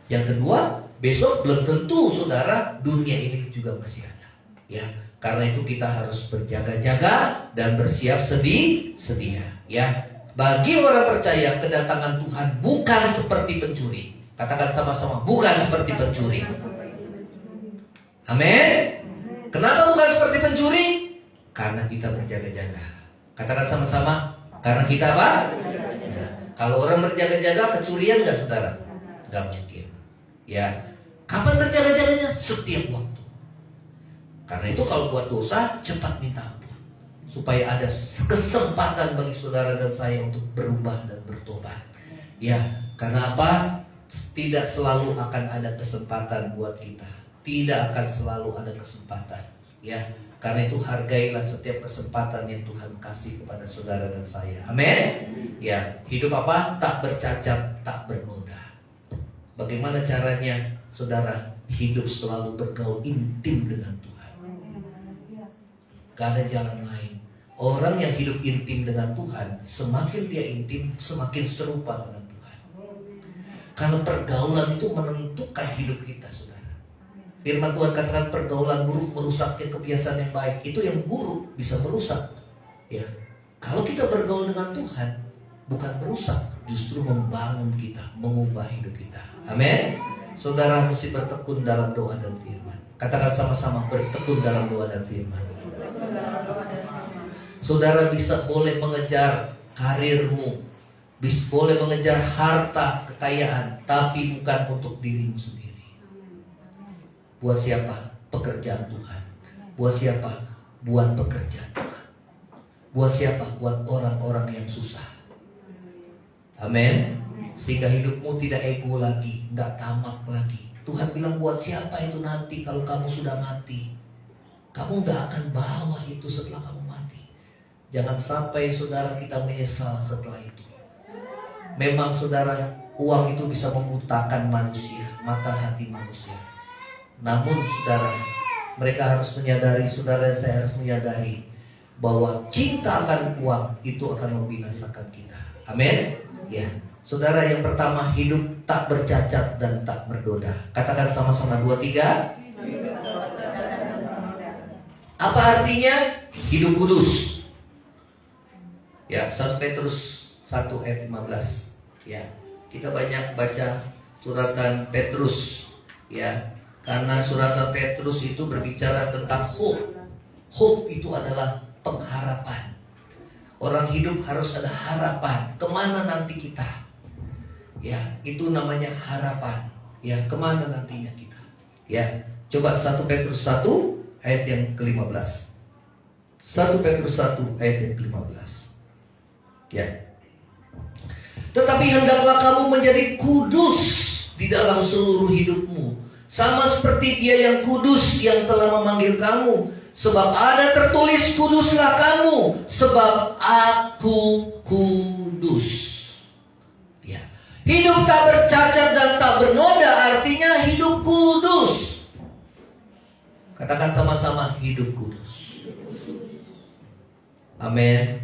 Yang kedua, besok belum tentu, saudara, dunia ini juga masih ada. Ya, karena itu kita harus berjaga-jaga dan bersiap sedia. Ya. Bagi orang percaya, kedatangan Tuhan bukan seperti pencuri. Katakan sama-sama, bukan seperti pencuri. Amin. Kenapa bukan seperti pencuri? Karena kita berjaga-jaga. Katakan sama-sama, karena kita apa? Ya. Kalau orang berjaga-jaga, kecurian gak, saudara? Gak mungkin. Ya. Kapan berjaga-jaganya? Setiap waktu. Karena itu kalau buat dosa, cepat minta ampun. Supaya ada kesempatan bagi saudara dan saya untuk berubah dan bertobat. Ya, karena apa? Tidak selalu akan ada kesempatan buat kita. Tidak akan selalu ada kesempatan. Ya, karena itu hargailah setiap kesempatan yang Tuhan kasih kepada saudara dan saya. Amin. Ya, hidup apa? Tak bercacat, tak bernoda. Bagaimana caranya, saudara? Hidup selalu bergaul intim dengan Tuhan. Gak ada jalan lain. Orang yang hidup intim dengan Tuhan, semakin dia intim, semakin serupa dengan Tuhan. Karena pergaulan itu menentukan hidup kita, saudara. Firman Tuhan katakan pergaulan buruk merusaknya kebiasaan yang baik. Itu yang buruk bisa merusak. Ya, kalau kita bergaul dengan Tuhan, bukan merusak, justru membangun kita, mengubah hidup kita. Amin. Saudara mesti bertekun dalam doa dan firman. Katakan sama-sama, bertekun dalam doa dan firman. Saudara bisa boleh mengejar karirmu, boleh mengejar harta, kekayaan, tapi bukan untuk dirimu sendiri. Buat siapa? Pekerjaan Tuhan. Buat siapa? Buat pekerjaan Tuhan. Buat siapa? Buat orang-orang yang susah. Amin. Sehingga hidupmu tidak ego lagi, nggak tamak lagi. Tuhan bilang buat siapa itu nanti kalau kamu sudah mati. Kamu nggak akan bawa itu setelah kamu mati. Jangan sampai saudara kita menyesal setelah itu. Memang saudara, uang itu bisa membutakan manusia, mata hati manusia. Namun saudara, mereka harus menyadari, saudara dan saya harus menyadari bahwa cinta akan uang itu akan membinasakan kita. Amin. Ya, saudara, yang pertama, hidup tak bercacat dan tak berdosa. Katakan sama-sama 2, 3. Apa artinya hidup kudus? Ya, 1 Petrus 1 ayat 15. Ya, kita banyak baca suratan Petrus. Ya, karena suratan Petrus itu berbicara tentang hope. Hope itu adalah pengharapan. Orang hidup harus ada harapan. Kemana nanti kita? Ya, itu namanya harapan. Ya, kemana nantinya kita? Ya, coba 1 Petrus 1 ayat yang ke-15. 1 Petrus 1 ayat yang ke-15. Ya. Tetapi hendaklah kamu menjadi kudus di dalam seluruh hidupmu, sama seperti Dia yang kudus yang telah memanggil kamu. Sebab ada tertulis, kuduslah kamu, sebab Aku kudus. Ya. Hidup tak bercacat dan tak bernoda artinya hidup kudus. Katakan sama-sama, hidup kudus. Amin.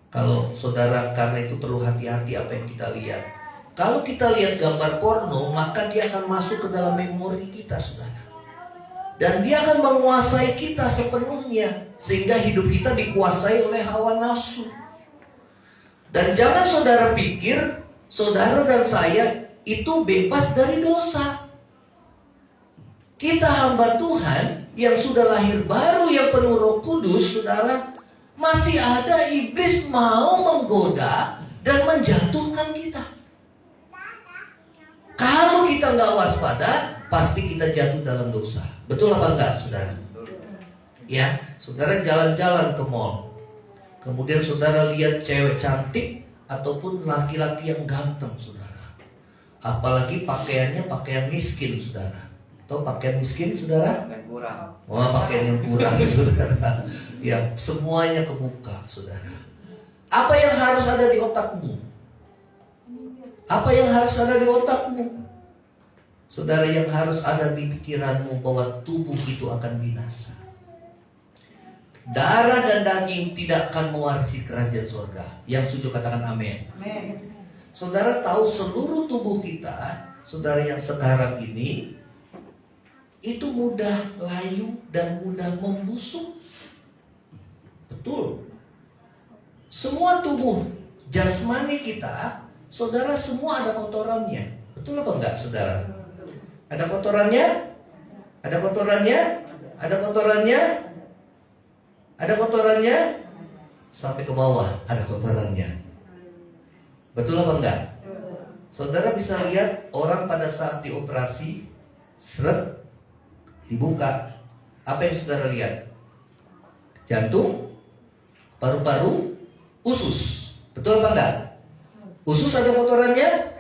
Kalau saudara, karena itu perlu hati-hati apa yang kita lihat. Kalau kita lihat gambar porno, maka dia akan masuk ke dalam memori kita, saudara. Dan dia akan menguasai kita sepenuhnya, sehingga hidup kita dikuasai oleh hawa nafsu. Dan jangan saudara pikir saudara dan saya itu bebas dari dosa. Kita hamba Tuhan yang sudah lahir baru, yang penuh Roh Kudus, saudara, masih ada iblis mau menggoda dan menjatuhkan kita. Kalau kita nggak waspada, pasti kita jatuh dalam dosa. Betul apa enggak, saudara? Ya, saudara jalan-jalan ke mall, kemudian saudara lihat cewek cantik ataupun laki-laki yang ganteng, saudara. Apalagi pakaiannya pakaian miskin, saudara. Atau pakaian miskin, saudara? Wah, pakaian yang kurang, saudara. Ya, semuanya kebuka, saudara. Apa yang harus ada di otakmu? Apa yang harus ada di otakmu? Saudara, yang harus ada di pikiranmu bahwa tubuh itu akan binasa. Darah dan daging tidak akan mewarisi kerajaan surga. Yang setuju katakan amin. Saudara tahu seluruh tubuh kita, saudara, yang sekarang ini itu mudah layu dan mudah membusuk. Betul. Semua tubuh jasmani kita, saudara, semua ada kotorannya. Betul apa enggak, saudara? Ada kotorannya? Ada kotorannya? Ada kotorannya? Ada kotorannya? Sampai ke bawah ada kotorannya. Betul apa enggak? Saudara bisa lihat orang pada saat dioperasi, seret, dibuka. Apa yang saudara lihat? Jantung, paru-paru, usus. Betul apa enggak? Usus ada kotorannya?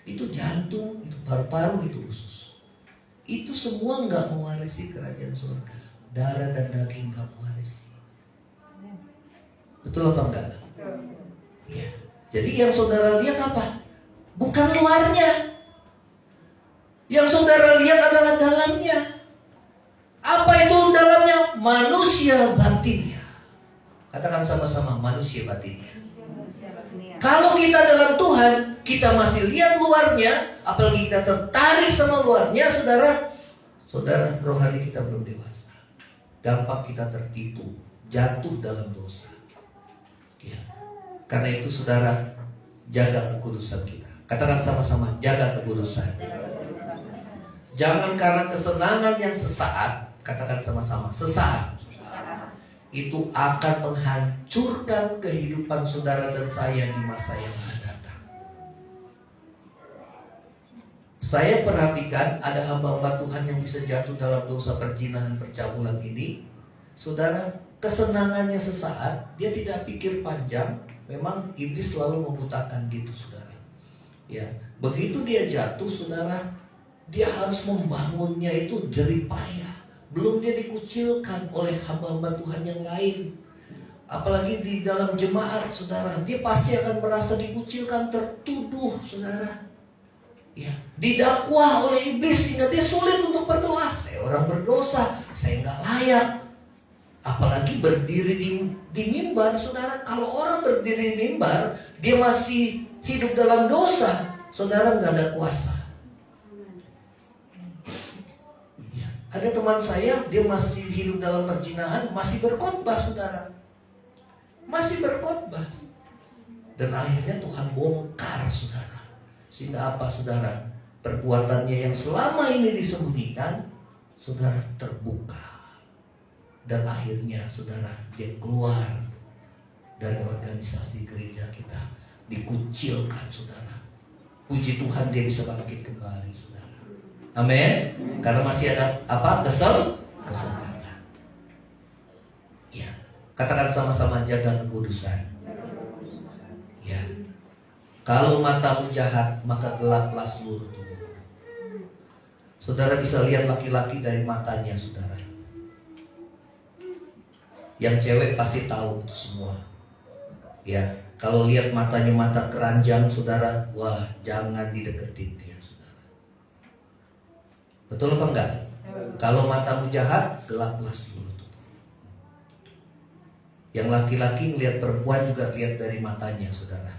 Itu jantung, itu paru-paru, itu usus. Itu semua enggak mewarisi kerajaan surga. Darah dan daging enggak mewarisi. Betul apa enggak? Ya. Jadi yang saudara lihat apa? Bukan luarnya. Yang saudara lihat adalah dalamnya. Apa itu dalamnya? Manusia batinnya. Katakan sama-sama, manusia batinnya. Kalau kita dalam Tuhan, kita masih lihat luarnya, apalagi kita tertarik sama luarnya, saudara. Saudara, rohani kita belum dewasa. Gampang kita tertipu, jatuh dalam dosa. Ya. Karena itu saudara, jaga kekudusan kita. Katakan sama-sama, jaga kekudusan. Jangan karena kesenangan yang sesaat, katakan sama-sama, sesaat, itu akan menghancurkan kehidupan saudara dan saya di masa yang akan datang. Saya perhatikan ada hamba-hamba Tuhan yang bisa jatuh dalam dosa perzinahan, percabulan ini. Saudara, kesenangannya sesaat, dia tidak pikir panjang. Memang iblis selalu membutakan gitu, saudara. Ya, begitu dia jatuh, saudara, dia harus membangunnya itu jerih payah. Belum dia dikucilkan oleh hamba-hamba Tuhan yang lain. Apalagi di dalam jemaat, saudara, dia pasti akan merasa dikucilkan, tertuduh, saudara. Ya, didakwa oleh iblis sehingga dia sulit untuk berdoa. Saya orang berdosa, saya nggak layak. Apalagi berdiri di mimbar, saudara. Kalau orang berdiri di mimbar, dia masih hidup dalam dosa, saudara, nggak ada kuasa. Ya, ada teman saya, dia masih hidup dalam perzinahan, masih berkhotbah, saudara. Masih berkhotbah. Dan akhirnya Tuhan bongkar, saudara. Sehingga apa, saudara? Perbuatannya yang selama ini disembunyikan, saudara, terbuka. Dan akhirnya, saudara, dia keluar dari organisasi gereja kita, dikucilkan, saudara. Puji Tuhan, dia bisa bangkit kembali, saudara. Amin. Karena masih ada apa? Kesempatan. Ya, katakan sama-sama, jaga kekudusan. Ya. Kalau matamu jahat, maka gelaplah seluruh tubuh. Saudara bisa lihat laki-laki dari matanya, saudara. Yang cewek pasti tahu itu semua. Ya, kalau lihat matanya mata keranjang, saudara, wah, jangan dideketin dia, saudara. Betul apa enggak? Kalau matamu jahat, gelaplah seluruh tubuh. Yang laki-laki lihat perempuan juga lihat dari matanya, saudara.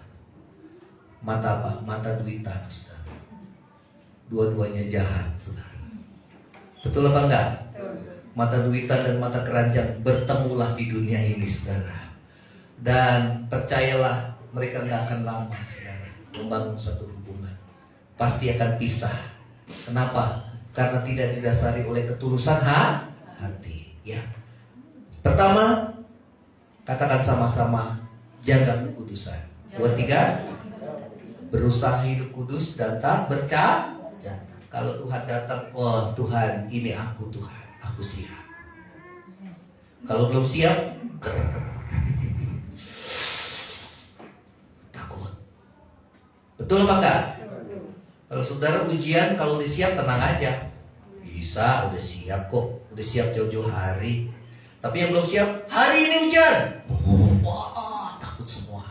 Mata apa? Mata duitan, saudara. Dua-duanya jahat, saudara. Betul apa enggak? Mata duitan dan mata keranjang bertemulah di dunia ini, saudara. Dan percayalah, mereka nggak akan lama, saudara, membangun suatu hubungan. Pasti akan pisah. Kenapa? Karena tidak didasari oleh ketulusan hati. Ya. Pertama, katakan sama-sama, jaga kekudusan. 2, 3, berusaha hidup kudus dan tak bercacat. Kalau Tuhan datang, oh Tuhan, ini aku, Tuhan, aku siap. Kalau belum siap, takut. Betul apa enggak? Kalau saudara ujian, kalau udah siap, tenang aja. Bisa, udah siap kok. Udah siap jauh-jauh hari. Tapi yang belum siap, hari ini ujian. Wah, takut semua.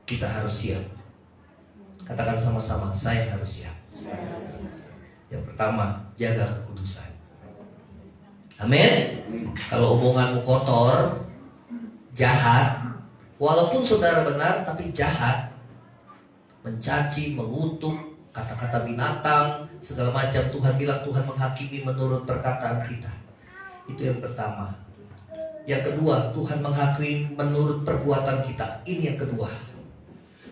Kita harus siap. Katakan sama-sama, saya harus siap. Yang pertama, jaga kekudusan. Amin. Kalau omonganmu kotor, jahat, walaupun saudara benar tapi jahat, mencaci, mengutuk, kata-kata binatang, segala macam, Tuhan bilang Tuhan menghakimi menurut perkataan kita. Itu yang pertama. Yang kedua, Tuhan menghakimi menurut perbuatan kita. Ini yang kedua.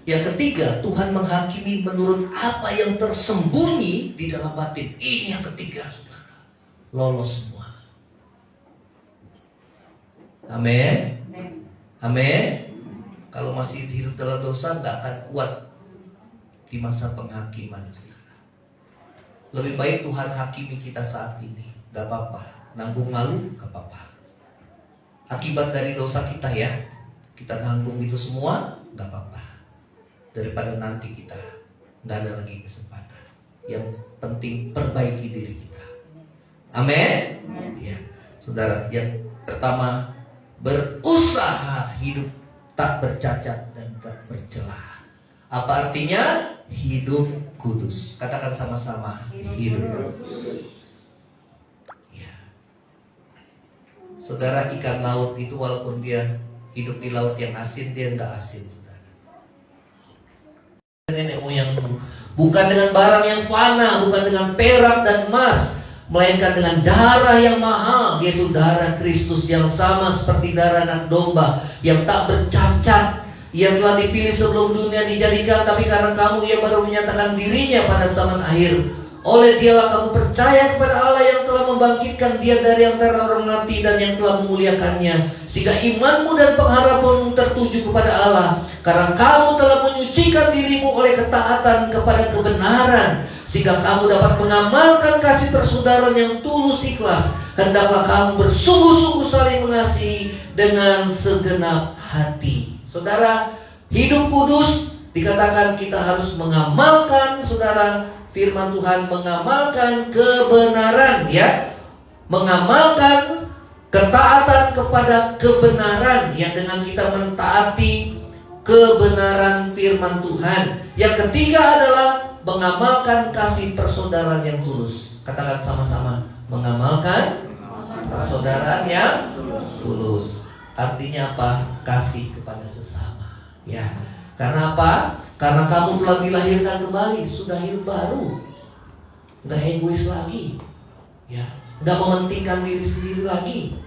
Yang ketiga, Tuhan menghakimi menurut apa yang tersembunyi di dalam batin. Ini yang ketiga, saudara. Lolos semua. Amin. Amin. Kalau masih hidup dalam dosa, nggak akan kuat di masa penghakiman, saudara. Lebih baik Tuhan hakimi kita saat ini. Gak apa-apa. Nanggung malu, gak apa-apa. Akibat dari dosa kita, ya, kita nanggung itu semua, gak apa-apa. Daripada nanti kita gak ada lagi kesempatan. Yang penting perbaiki diri kita. Amin. Ya, saudara, yang pertama, berusaha hidup tak bercacat dan tak bercelah. Apa artinya? Hidup kudus. Katakan sama-sama, hidup kudus. Ya. Saudara, ikan laut itu walaupun dia hidup di laut yang asin, dia nggak asin, saudara. Nenek moyangmu, bukan dengan barang yang fana, bukan dengan perak dan emas, melainkan dengan darah yang mahal, yaitu darah Kristus yang sama seperti darah anak domba yang tak bercacat. Ia telah dipilih sebelum dunia dijadikan, tapi karena kamu ia baru menyatakan dirinya pada zaman akhir. Oleh dialah kamu percaya kepada Allah yang telah membangkitkan dia dari antara orang mati dan yang telah memuliakannya, sehingga imanmu dan pengharapanmu tertuju kepada Allah. Karena kamu telah menyucikan dirimu oleh ketaatan kepada kebenaran, sehingga kamu dapat mengamalkan kasih persaudaraan yang tulus ikhlas hendaklah kamu bersungguh-sungguh saling mengasihi dengan segenap hati. Saudara, hidup kudus dikatakan kita harus mengamalkan, saudara, firman Tuhan, mengamalkan kebenaran, ya. Mengamalkan ketaatan kepada kebenaran, yang dengan kita mentaati kebenaran firman Tuhan. Yang ketiga adalah mengamalkan kasih persaudaraan yang tulus. Katakan sama-sama, mengamalkan persaudaraan yang tulus. Artinya apa? Kasih kepada sesama, ya. Karena apa? Karena kamu telah dilahirkan kembali, sudah hidup baru, nggak egois lagi, ya, nggak mementingkan diri sendiri lagi.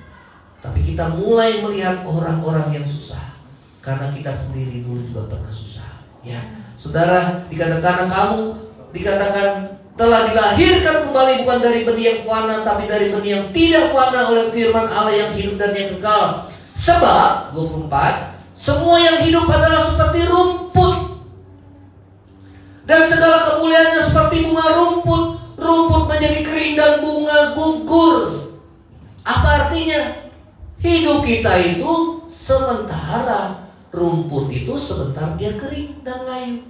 Tapi kita mulai melihat orang-orang yang susah, karena kita sendiri dulu juga pernah susah, ya. Saudara, dikatakan telah dilahirkan kembali bukan dari benih yang fana, tapi dari benih yang tidak fana oleh firman Allah yang hidup dan yang kekal. Sebab 24, semua yang hidup adalah seperti rumput, dan segala kemuliaannya seperti bunga rumput. Rumput menjadi kering dan bunga gugur. Apa artinya? Hidup kita itu sementara, rumput itu sebentar dia kering dan layu,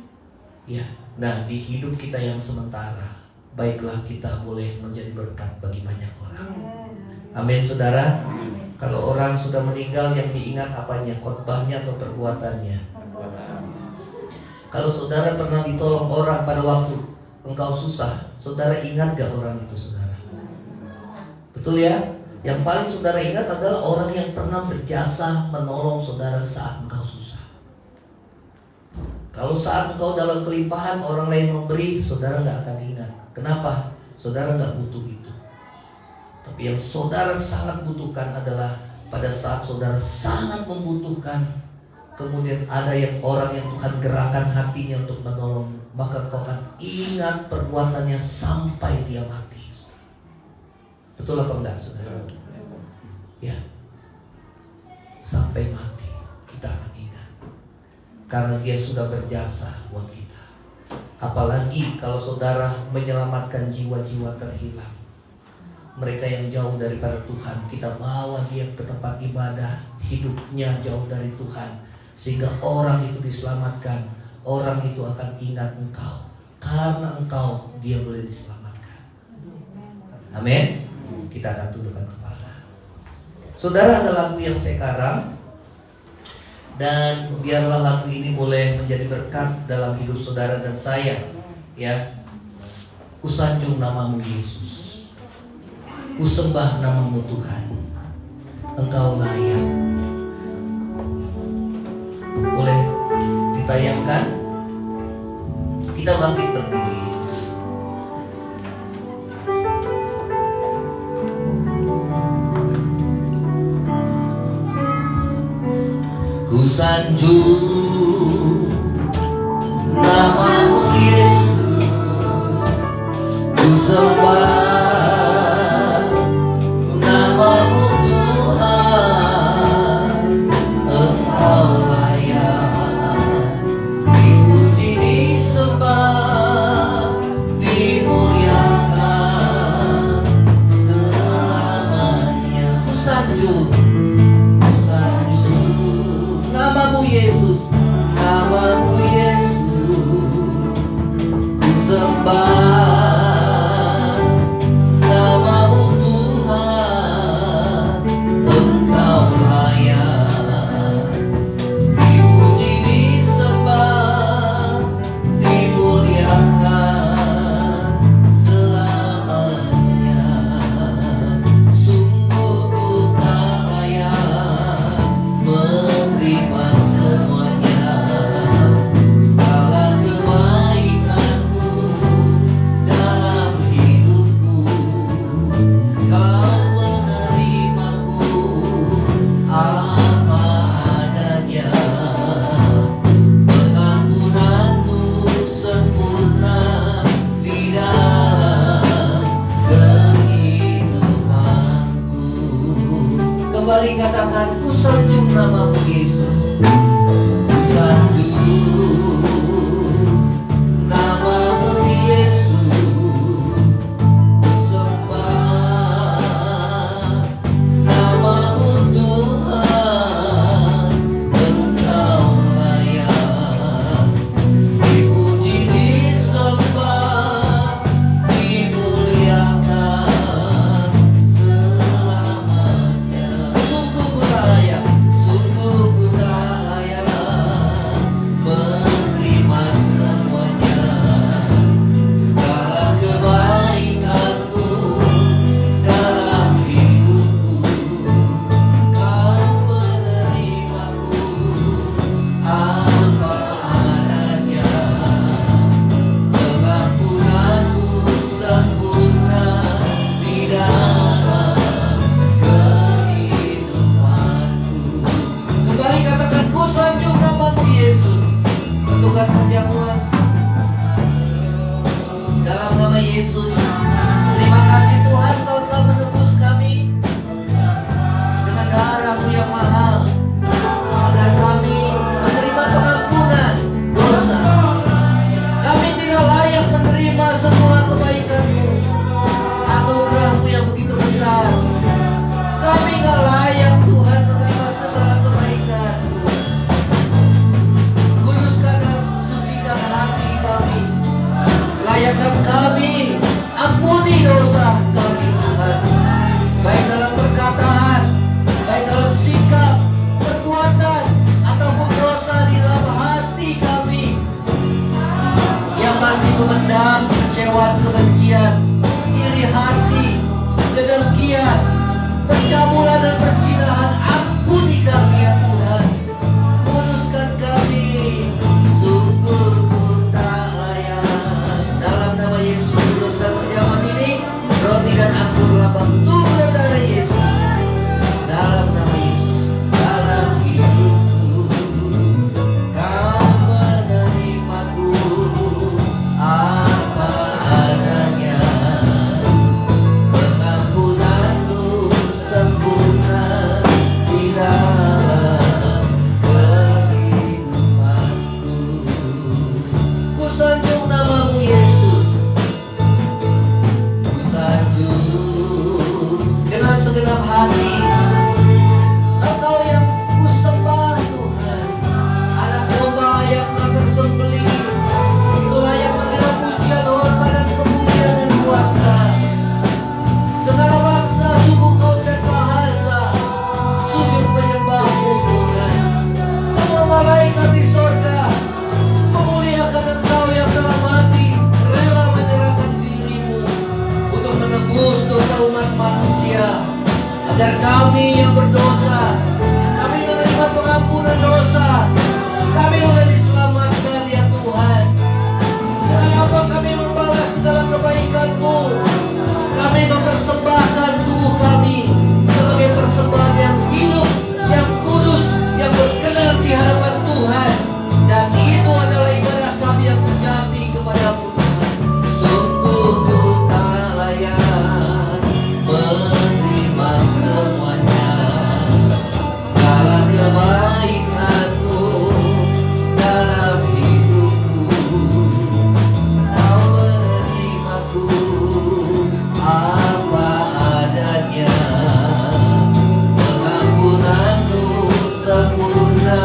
ya. Nah, di hidup kita yang sementara, baiklah kita boleh menjadi berkat bagi banyak orang. Amin, saudara. Kalau orang sudah meninggal, yang diingat apanya? Khotbahnya atau perbuatannya? Kalau saudara pernah ditolong orang pada waktu engkau susah, saudara ingat gak orang itu, saudara? Betul ya? Yang paling saudara ingat adalah orang yang pernah berjasa menolong saudara saat engkau susah. Kalau saat engkau dalam kelimpahan orang lain memberi, saudara gak akan ingat. Kenapa? Saudara gak butuh itu. Tapi yang saudara sangat butuhkan adalah pada saat saudara sangat membutuhkan, kemudian ada yang orang yang Tuhan gerakan hatinya untuk menolong, maka kau akan ingat perbuatannya sampai dia mati. Betul apa enggak, saudara? Ya, sampai mati kita akan ingat, karena dia sudah berjasa buat kita. Apalagi kalau saudara menyelamatkan jiwa-jiwa terhilang, mereka yang jauh daripada Tuhan, kita bawa dia ke tempat ibadah, hidupnya jauh dari Tuhan, sehingga orang itu diselamatkan. Orang itu akan ingat engkau, karena engkau dia boleh diselamatkan. Amin. Kita akan tundukkan kepala. Saudara, ada lagu yang saya karang, dan biarlah lagu ini boleh menjadi berkat dalam hidup saudara dan saya, ya. Kusanjung namamu Yesus, kusembah namamu Tuhan, engkau layak. Boleh ditayangkan? Kita bangkit berdiri. Kusanjung namamu Yesus, kusembah namamu Tuhan, engkau layak dipuji, disembah, dimuliakan selamanya. Kusanjung namamu Yesus, namamu Yesus, kusembah namamu Tuhan, engkau layak dipuji, disembah, dimuliakan selamanya. Sungguh ku tak layak menerima semuanya, segala kebaikanmu dalam hidupku. Kau menerimaku apa adanya, pengampunanmu sempurna di dalam kehidupanku. Kembali katakan, kusanjung namamu Yesus, kusanjung namamu Yesus, kusembah Yesus. Terima kasih Tuhan, Kau telah menebus kami dengan darah-Mu yang mahal, agar kami menerima pengampunan dosa. Kami tidak layak menerima semua kebaikan-Mu, anugerah-Mu yang begitu besar. Kami tidak layak Tuhan menerima segala kebaikan-Mu. Kuduskan dan sucikan hati kami, layakkan kami, ampuni dosa kami Tuhan, baik dalam perkataan, baik dalam sikap, perbuatan, ataupun dosa di dalam hati kami yang masih memendam kekecewaan, kebencian, iri hati, kedengkian, percabulan dan perzinahan. Ampuni kami ya Tuhan, kuduskan kami, sungguh ku tak layak. Dalam nama Yesus kuduskan perjamuan ini, roti dan anggur lambang tubuh dan darah Yesus. Dalam nama Yesus, dalam hidupku, Kau menerimaku apa adanya. Pengampunanmu sempurna di dalam kehidupanku. Ku sanjung namamu Yesus, ku sanjung dengan segenap hati. Engkau yang ku sembah Tuhan, anak domba yang telah tersembelih. Itulah yang menerima pujian, hormat dan kemuliaan dan kuasa. Segala bangsa, suku, kaum dan bahasa sujud menyembah-Mu Tuhan. Semua malaikat di sorga memuliakan Engkau yang telah mati, rela menyerahkan diri-Mu untuk menebus dosa umat manusia, agar kami yang berdosa, kami menerima pengampunan dosa, kami boleh diselamatkan ya Tuhan. Kenapa kami membalas segala kebaikan-Mu? Kami mempersembahkan tubuh kami sebagai persembahan yang hidup, yang kudus, yang berkenan di hadapan Tuhan. Dan itu adalah ibadah kami yang sejati kepada-Mu Tuhan. Sungguh ku tak layak menerima semuanya, segala kebaikan-Mu dalam hidupku. Kau menerimaku apa adanya. Pengampunanmu sempurna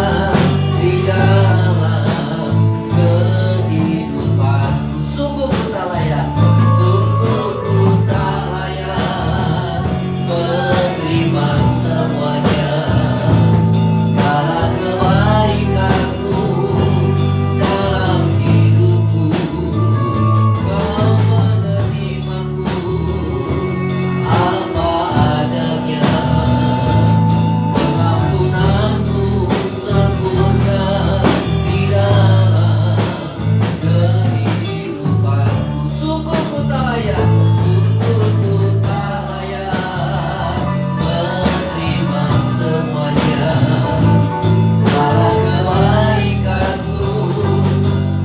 di dalam kehidupanku. Sungguh ku tak layak, sungguh ku tak layak menerima semuanya, segala kebaikan-Mu dalam hidupku. Kau menerimaku apa adanya. Pengampunanmu sempurna di dalam kehidupanku. Sungguh ku tak layak, sungguh ku tak layak menerima semuanya, segala kebaikan-Mu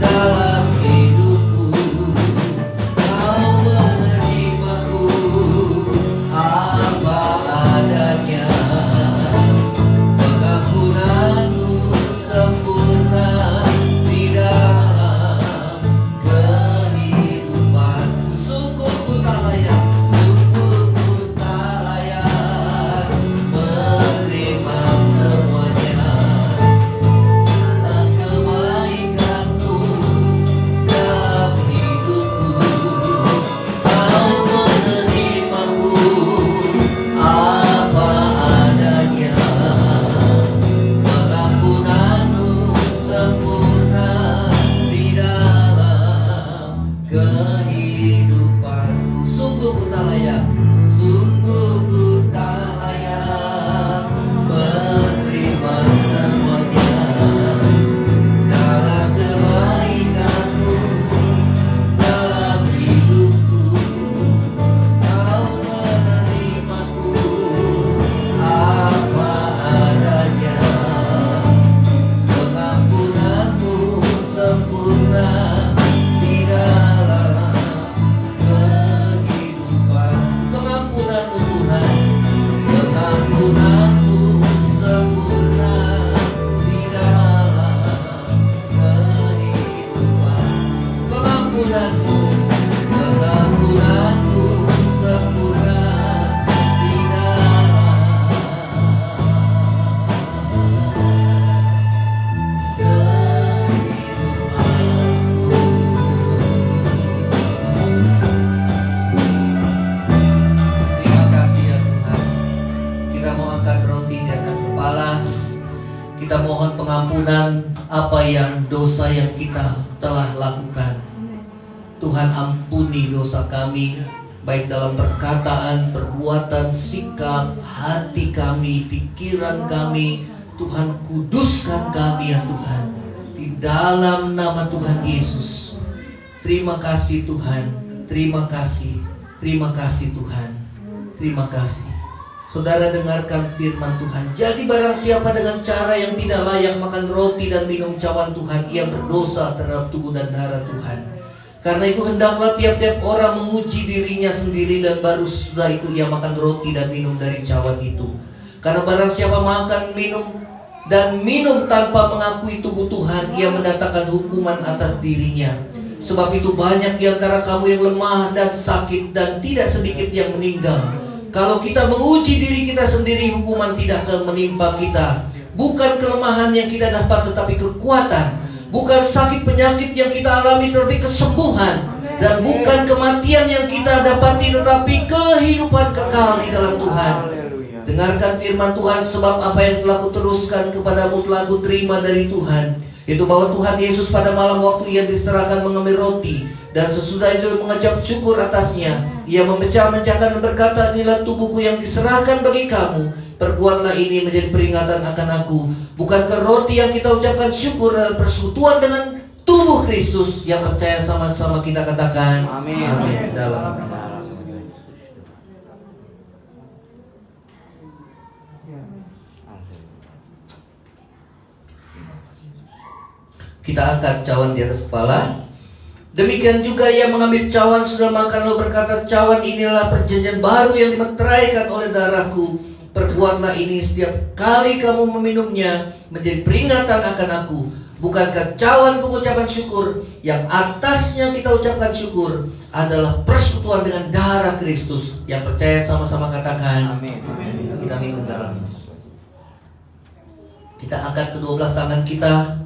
dalam hidupku. Kau menerimaku apa adanya. Pengampunanmu sempurna di dalam kehidupanku. Sungguh ku tak layak, sungguh ku tak layak menerima semuanya, kebaikan-Mu dalam hidupku. Kau menerimaku apa adanya. Pengampunanmu sempurna di dalam kehidupanku. Sungguh ku tak layak, sungguh ku tak layak menerima semuanya, segala kebaikan-Mu dalam hidupku. Kau menerimaku apa adanya. Pengampunanmu sempurna di dalam pengampunan apa yang dosa yang kita telah lakukan. Tuhan, ampuni dosa kami, baik dalam perkataan, perbuatan, sikap, hati kami, pikiran kami. Tuhan, kuduskan kami ya Tuhan, di dalam nama Tuhan Yesus. Terima kasih Tuhan, terima kasih Tuhan, terima kasih. Saudara, dengarkan firman Tuhan. Jadi barang siapa dengan cara yang tidak layak makan roti dan minum cawan Tuhan, ia berdosa terhadap tubuh dan darah Tuhan. Karena itu hendaklah tiap-tiap orang menguji dirinya sendiri, dan baru sesudah itu ia makan roti dan minum dari cawan itu. Karena barang siapa makan minum tanpa mengakui tubuh Tuhan, ia mendatangkan hukuman atas dirinya. Sebab itu banyak di antara kamu yang lemah dan sakit, dan tidak sedikit yang meninggal. Kalau kita menguji diri kita sendiri, hukuman tidak akan menimpa kita. Bukan kelemahan yang kita dapat, tetapi kekuatan. Bukan sakit penyakit yang kita alami, tetapi kesembuhan. Dan bukan kematian yang kita dapati, tetapi kehidupan kekal di dalam Tuhan. Dengarkan firman Tuhan, sebab apa yang telah kuteruskan kepadamu telah kuterima dari Tuhan, yaitu bahwa Tuhan Yesus pada malam waktu ia diserahkan mengambil roti, dan sesudah itu mengucap syukur atasnya, ia memecah-mecahkan dan berkata, inilah tubuhku yang diserahkan bagi kamu. Perbuatlah ini menjadi peringatan akan aku. Bukankah roti yang kita ucapkan syukur adalah persekutuan dengan tubuh Kristus? Yang percaya sama-sama kita katakan amin. Amin. Dalam kita angkat cawan di atas kepala. Demikian juga ia mengambil cawan sudah makan, lalu berkata, cawan inilah perjanjian baru yang dimeteraikan oleh darahku. Perbuatlah ini setiap kali kamu meminumnya menjadi peringatan akan aku. Bukankah cawan pengucapan syukur yang atasnya kita ucapkan syukur adalah persekutuan dengan darah Kristus? Yang percaya sama-sama katakan amin. Kita minum darah. Kita angkat kedua belah tangan kita.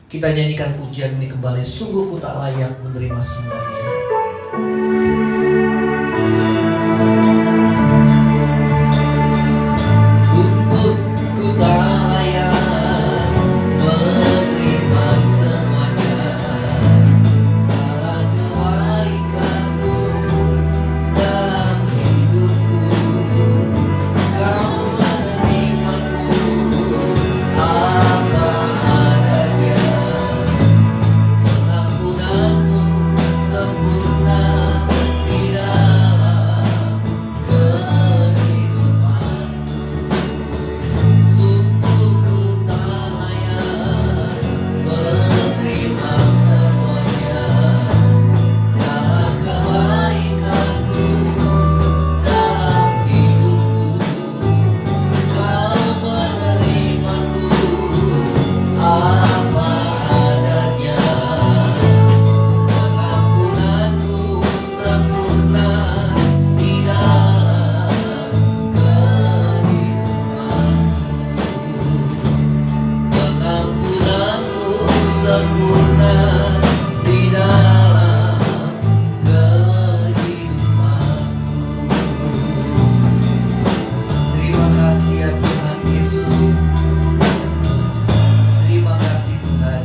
Kita nyanyikan pujian ini kembali. Sungguh ku tak layak menerima sembahnya. Sungguh ku tak layak menerima semuanya. Segala kebaikanmu dalam hidupku, kau menerimaku apa adanya. Pengampunanmu sempurna di dalam kehidupanku. Sungguh ku tak layak menerima semuanya. Segala kebaikanmu dalam hidupku, kau menerimaku apa adanya. Pengampunanmu sempurna di dalam kehidupanku. Pengampunanmu sempurna di dalam kehidupanku. Terima kasih ya Tuhan Yesus. Terima kasih Tuhan.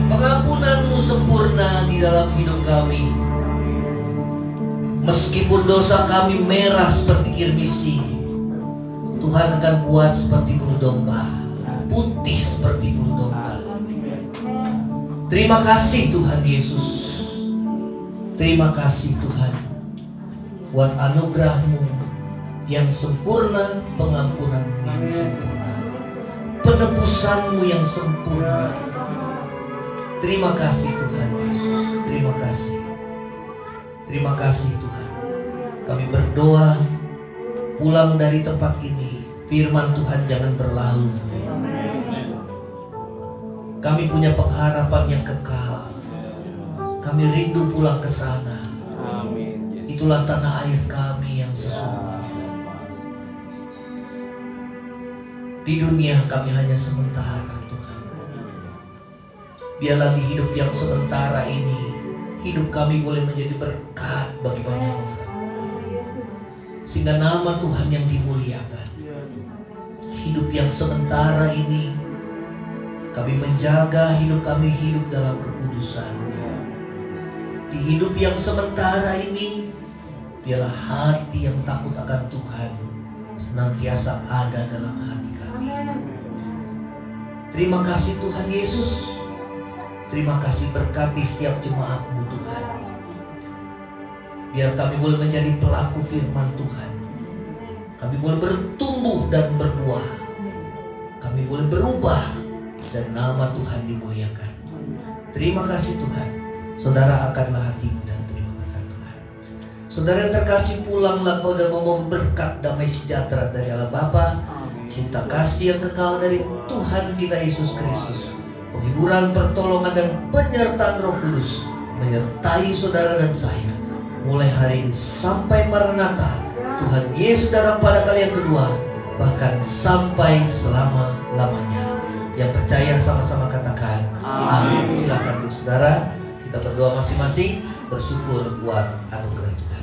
Pengampunanmu sempurna di dalam hidup kami. Meskipun dosa kami merah seperti kirmisi, Tuhan akan buat seperti bulu domba, putih seperti bulu domba. Terima kasih Tuhan Yesus. Terima kasih Tuhan buat anugerah-Mu yang sempurna, pengampunan-Mu yang sempurna, penebusan-Mu yang sempurna. Terima kasih Tuhan Yesus. Terima kasih. Terima kasih Tuhan. Kami berdoa pulang dari tempat ini, firman Tuhan jangan berlalu. Kami punya pengharapan yang kekal. Kami rindu pulang ke sana. Itulah tanah air kami yang sesungguhnya. Di dunia kami hanya sementara Tuhan. Biarlah di hidup yang sementara ini, hidup kami boleh menjadi berkat bagi banyak orang, sehingga nama Tuhan yang dimuliakan. hidup yang sementara ini, kami menjaga hidup kami hidup dalam kekudusan. Di hidup yang sementara ini, biarlah hati yang takut akan Tuhan senantiasa ada dalam hati kami. Terima kasih Tuhan Yesus. Terima kasih berkati setiap jemaat-Mu Tuhan. Biar kami boleh menjadi pelaku firman Tuhan. Kami boleh bertumbuh dan berbuah. Kami boleh berubah dan nama Tuhan dimuliakan. Terima kasih Tuhan. Saudara angkatlah hatimu dan terimakan Tuhan. Saudara yang terkasih, pulanglah kau dan membawa berkat damai sejahtera dari Allah Bapa, cinta kasih yang kekal dari Tuhan kita Yesus Kristus, penghiburan, pertolongan dan penyertaan Roh Kudus menyertai saudara dan saya mulai hari ini sampai Maranatha Tuhan Yesus datang pada kali yang kedua, bahkan sampai selama-lamanya. Yang percaya sama-sama katakan amin. Silakan duduk saudara, kita berdoa masing-masing, bersyukur buat anugerah Tuhan.